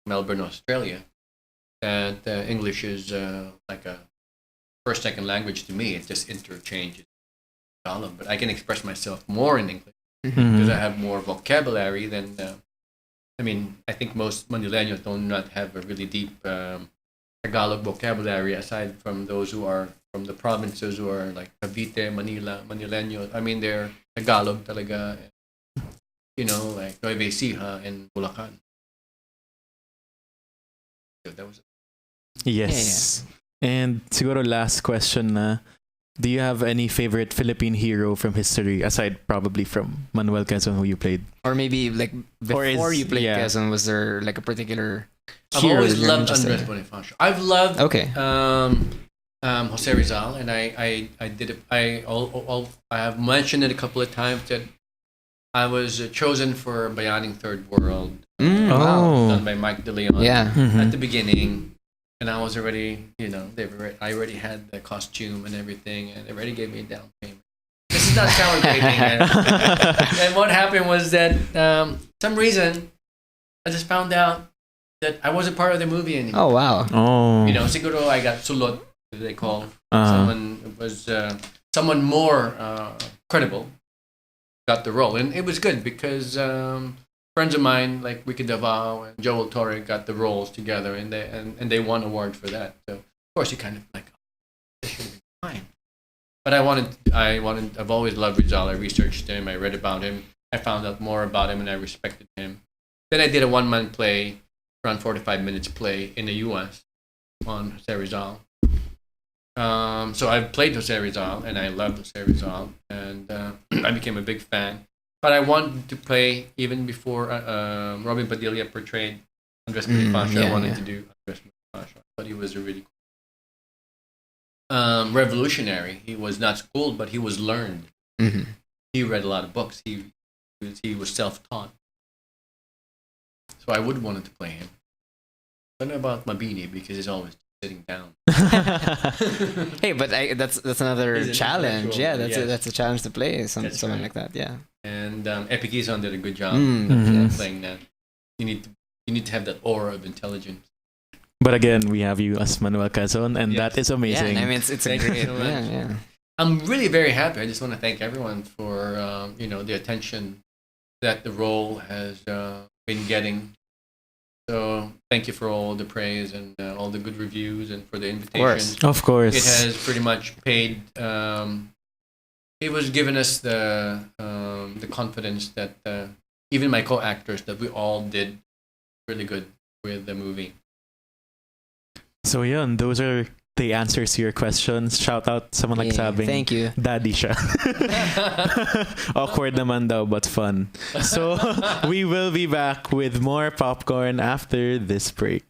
Melbourne, Australia. That English is like a first, second language to me. It just interchanges Tagalog, but I can express myself more in English because I have more vocabulary than. I mean, I think most Manileños do not have a really deep Tagalog vocabulary aside from those who are from the provinces who are like Cavite, Manila, Manileños. I mean, they're Tagalog talaga. You know, like Nueva Ecija and Bulacan. So that was Yes. And siguro last question na, do you have any favorite Philippine hero from history aside probably from Manuel Quezon who you played? Or maybe like Or before is- you played yeah. Quezon, was there like a particular I've hero always that you're loved interested Andres in? Bonifacio. I've loved Okay. Jose Rizal, and I did it. I have mentioned it a couple of times that I was chosen for Bayaning Third World, Oh. done by Mike De Leon. Yeah. Mhm. At the beginning, and I was already, you know, I already had the costume and everything, and they already gave me a down payment. This is not celebrating. And what happened was that some reason I just found out that I wasn't part of the movie anymore. Oh wow. Oh. You know, siguro I got sulot, as they call. Uh-huh. Someone more credible got the role, and it was good because friends of mine like Ricky Davao and Joel Torre got the roles together, and they won award for that. So of course you kind of like, oh, this should be fine. But I've always loved Rizal. I researched him, I read about him, I found out more about him, and I respected him. Then I did a one-man play, around 45 minutes play in the U.S. on Jose Rizal. So I've played Jose Rizal, and I loved Jose Rizal, and I became a big fan. But I wanted to play even before Robin Padilla portrayed Andres Bonifacio. I wanted to do Andres Bonifacio. But he was a really revolutionary. He was not schooled, but he was learned. Mm-hmm. He read a lot of books. He was self-taught. So I would wanted to play him. I don't know about Mabini because he's always sitting down. Hey, but that's another He's an challenge. intellectual, Yeah, yes. that's a challenge to play someone right. like that. Yeah. And Epi Quezon did a good job Mhm. playing that. You need to have that aura of intelligence. But again, we have you as Manuel Quezon, and Yes. that is amazing. Yeah, I mean it's a Thank you great. so much. Yeah. I'm really very happy. I just want to thank everyone for the attention that the role has been getting. So thank you for all the praise and all the good reviews and for the course. invitations. Of course. It has pretty much paid. It was given us the confidence that even my co-actors that we all did really good with the movie. So yun, those are the answers to your questions. Shout out sa mga nagsabing Thank you. daddy siya. Awkward naman daw, but fun. So we will be back with more popcorn after this break.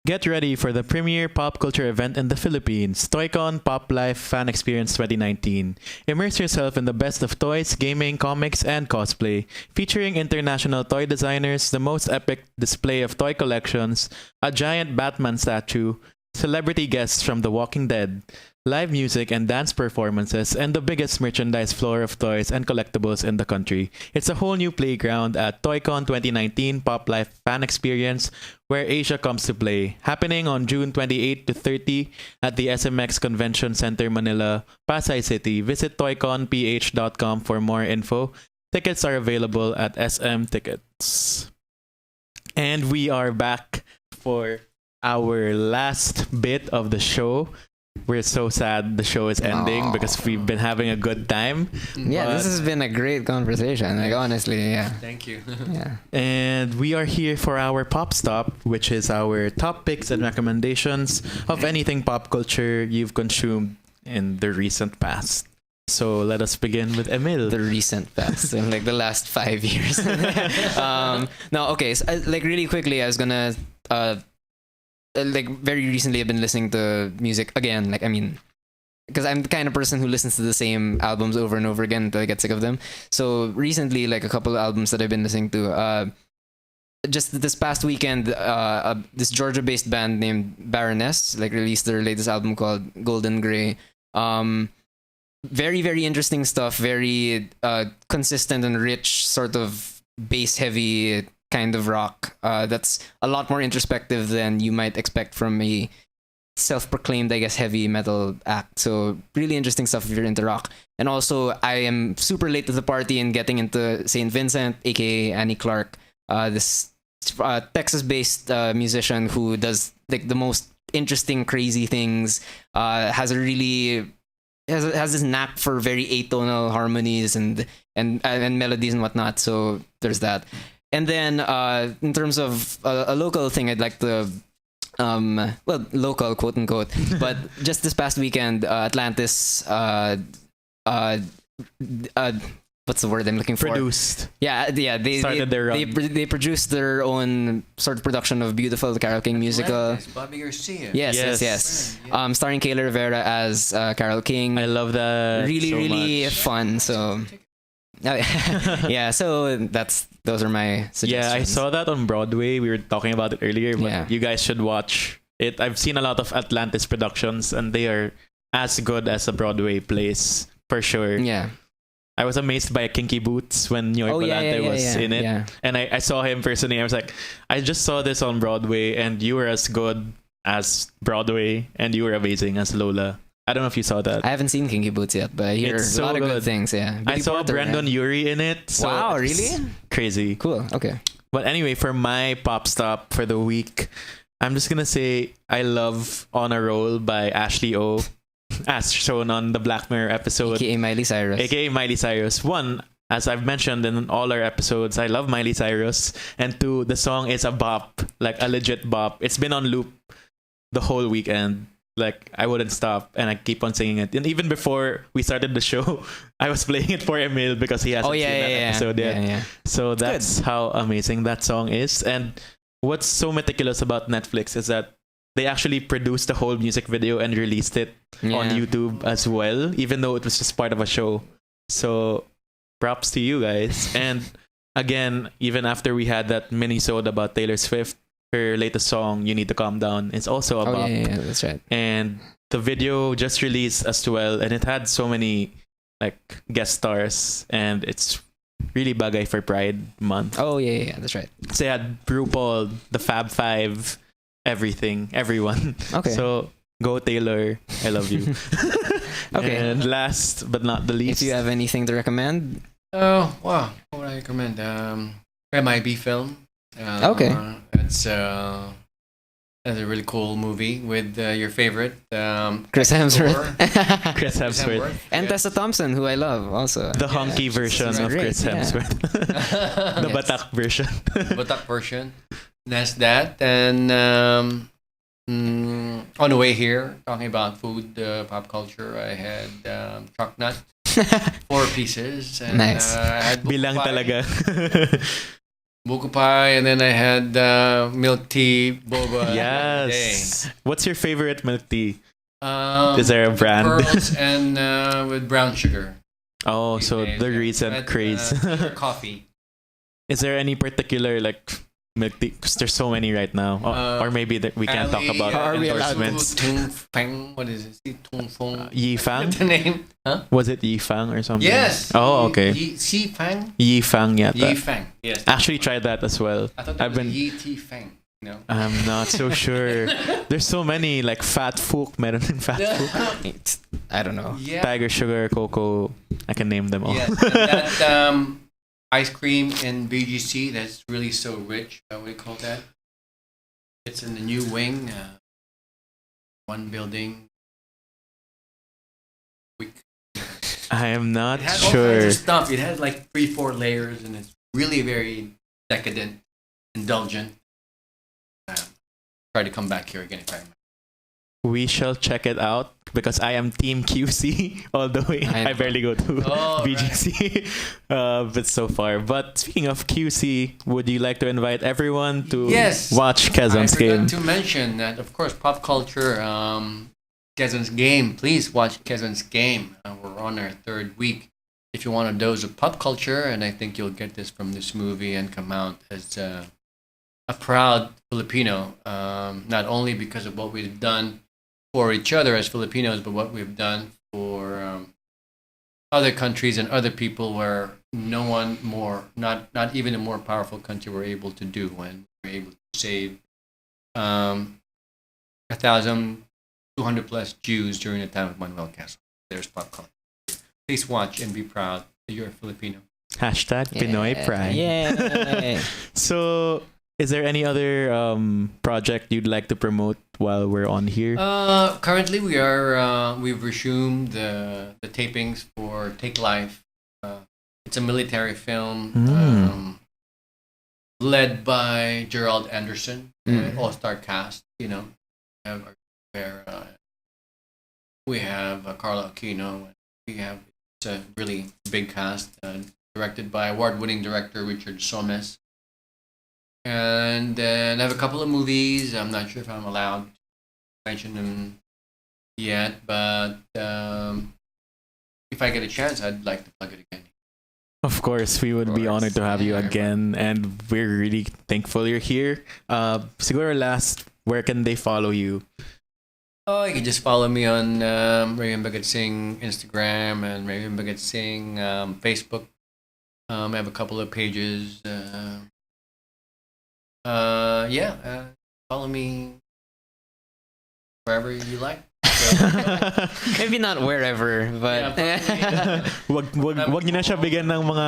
Get ready for the premier pop culture event in the Philippines, ToyCon Pop Life Fan Experience 2019. Immerse yourself in the best of toys, gaming, comics, and cosplay, featuring international toy designers, the most epic display of toy collections, a giant Batman statue, celebrity guests from The Walking Dead, live music and dance performances, and the biggest merchandise floor of toys and collectibles in the country. It's a whole new playground at ToyCon 2019 Pop Life Fan Experience, where Asia comes to play. Happening on June 28 to 30 at the SMX Convention Center, Manila, Pasay City. Visit toyconph.com for more info. Tickets are available at SM Tickets. And we are back for our last bit of the show. We're so sad the show is ending because we've been having a good time. Yeah, this has been a great conversation. Like honestly, yeah. Thank you. Yeah. And we are here for our Pop Stop, which is our top picks and recommendations of anything pop culture you've consumed in the recent past. So let us begin with Emil. The recent past, in like the last 5 years. No, okay. So, like really quickly, I was gonna like very recently I've been listening to music again. Like I mean, because I'm the kind of person who listens to the same albums over and over again until I get sick of them. So recently, like a couple of albums that I've been listening to. Just this past weekend, this Georgia-based band named Baroness like released their latest album called Golden Grey. Very, very interesting stuff. Very consistent and rich, sort of bass-heavy kind of rock. That's a lot more introspective than you might expect from a self-proclaimed, I guess, heavy metal act. So really interesting stuff if you're into rock. And also, I am super late to the party in getting into St. Vincent, aka Annie Clark, this Texas-based musician who does like the most interesting, crazy things. Has a really has this knack for very atonal harmonies and melodies and whatnot. So there's that. And then in terms of a local thing, I'd like to local quote unquote, but just this past weekend, Atlantis what's the word I'm looking for? Produced. Yeah. They Started their run. they produced their own sort of production of Beautiful, the Carole King musical. Atlantis, Bobby Garcia. Yes. Yeah. Starring Kayla Rivera as Carole King. I love that. Really, so really much. fun. So yeah, so those are my suggestions. Yeah, I saw that on Broadway. We were talking about it earlier, but Yeah. you guys should watch it. I've seen a lot of Atlantis productions, and they are as good as the Broadway plays. for sure. Yeah. I was amazed by Kinky Boots when Noy Palante was in it. Yeah. And I saw him personally. I was like, I just saw this on Broadway, and you were as good as Broadway, and you were amazing as Lola. I don't know if you saw that. I haven't seen Kinky Boots yet, but I hear It's a lot so of good good. things. Yeah. I Billy saw Porter, Brandon right? Urie in it. So Wow, it's really? Crazy. Cool. Okay. But anyway, for my pop stop for the week, I'm just gonna say I love On a Roll by Ashley O, as shown on the Black Mirror episode, AKA Miley Cyrus. aka Miley Cyrus. One, as I've mentioned in all our episodes, I love Miley Cyrus, and two, the song is a bop, like a legit bop. It's been on loop the whole weekend. Like I wouldn't stop, and I keep on singing it. And even before we started the show, I was playing it for Emil because he hasn't seen that episode yet. Yeah. So that's how amazing that song is. And what's so meticulous about Netflix is that they actually produced the whole music video and released it on YouTube as well, even though it was just part of a show. So props to you guys. And again, even after we had that mini-sode about Taylor Swift, her latest song, You Need to Calm Down, is also a bop. Yeah, that's right. And the video just released as well, and it had so many like guest stars, and it's really bagay for Pride Month. Oh yeah, that's right. So they had RuPaul, the Fab Five, everyone. Okay. So go Taylor, I love you. Okay. And last but not the least, If you have anything to recommend, Oh, wow. What would I recommend? MIB film. Okay. That's a really cool movie with your favorite Chris Hemsworth. Chris Hemsworth, And Yes. Tessa Thompson, who I love also. the honky version she's of great, Chris yeah. Hemsworth, the Yes. Batak version. Batak version. That's that. And on the way here, talking about food, pop culture, I had truck nut, 4 pieces. And, Nice. I had buko Bilang pie, talaga. buko pie, and then I had milk tea, boba. Yes. What's your favorite milk tea? Is Is there a brand? Pearls and with brown sugar. Oh, so These days, the yeah. recent But, craze. tea or coffee. Is there any particular like milk tea? Because there's so many right now. Or maybe that we can't talk about Are we allowed endorsements. Tung Feng. What is it? Tung Feng. Yifang? The name? Huh? Was it Yifang or something? Yes. Oh, okay. Xi Fang. Yifang Yi yata. Fang. Yes. Actually tried that as well. I thought I've it was been- Yi Ti Fang. No. I'm not so sure. There's so many like Fat Fook, meron din Fat Fook. It's- I don't know. Yeah. Tiger Sugar, Coco. I can name them all. Yes. And that ice cream in BGC that's really so rich. What do you call that? It's in the new wing. One building. I am not It had all kinds sure. of stuff. It had like 3-4 layers, and it's really very decadent, indulgent. Try to come back here again if I remember. We shall check it out because I am Team QC all the way. I- I barely go to Oh, BGC, but so far. But speaking of QC, would you like to invite everyone to Yes. watch Quezon's I game? forgot to mention that, of course, pop culture, Quezon's game. Please watch Quezon's game. We're on our 3rd week. If you want a dose of pop culture, and I think you'll get this from this movie and come out as a proud Filipino, not only because of what we've done for each other as Filipinos, but what we've done for other countries and other people where no one more, not even a more powerful country, were able to do when we were able to save 1,200 plus Jews during the time of Manuel Quezon. There's pop culture. Please watch and be proud that you're a Filipino. Hashtag Pinoy Pride. Yay. So, is there any other project you'd like to promote while we're on here? Currently, we've resumed the tapings for Take Life. It's a military film led by Gerald Anderson, all-star cast. You know, we have Carla Aquino. It's a really big cast, directed by award-winning director Richard Somes. And then I have a couple of movies. I'm not sure if I'm allowed to mention them yet, but if I get a chance, I'd like to plug it again. Of course, we would be honored to have you Yeah. again, and we're really thankful you're here. Siguro last, where can they follow you? Oh, you can just follow me on Raymond Bagatsing Instagram and Raymond Bagatsing Facebook. I have a couple of pages. Follow me wherever you like. Maybe not wherever, but wag niyo na siya bigyan ng mga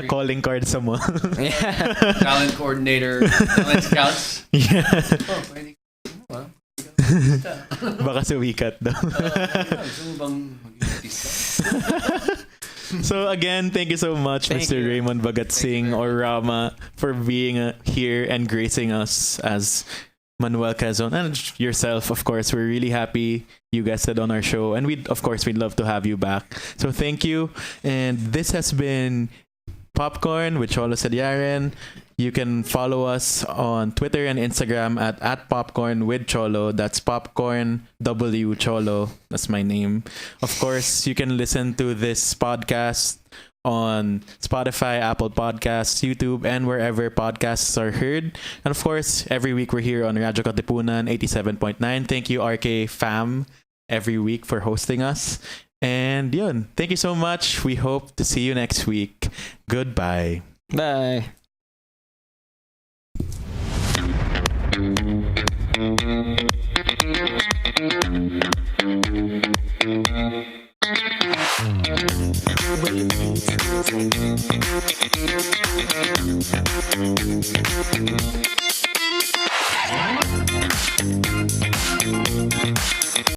calling cards sa mo. yeah. Talent coordinator, talent scouts. Yeah. Oh, pwede. Well, Baka sumikat daw. gusto mo bang mag-artista? So again, thank you so much, Thank Mr. you. Raymond Bagatsing or Rama, for being here and gracing us as Manuel Quezon and yourself. Of course, we're really happy you guested on our show, and we'd love to have you back. So thank you. And this has been Popcorn with Cholo Sediaren. You can follow us on Twitter and Instagram at Popcorn with Cholo. That's Popcorn W Cholo. That's my name. Of course, you can listen to this podcast on Spotify, Apple Podcasts, YouTube, and wherever podcasts are heard. And of course, every week we're here on Radyo Katipunan 87.9. Thank you, RK Fam, every week for hosting us. And yun, thank you so much. We hope to see you next week. Goodbye. Bye. Thank you.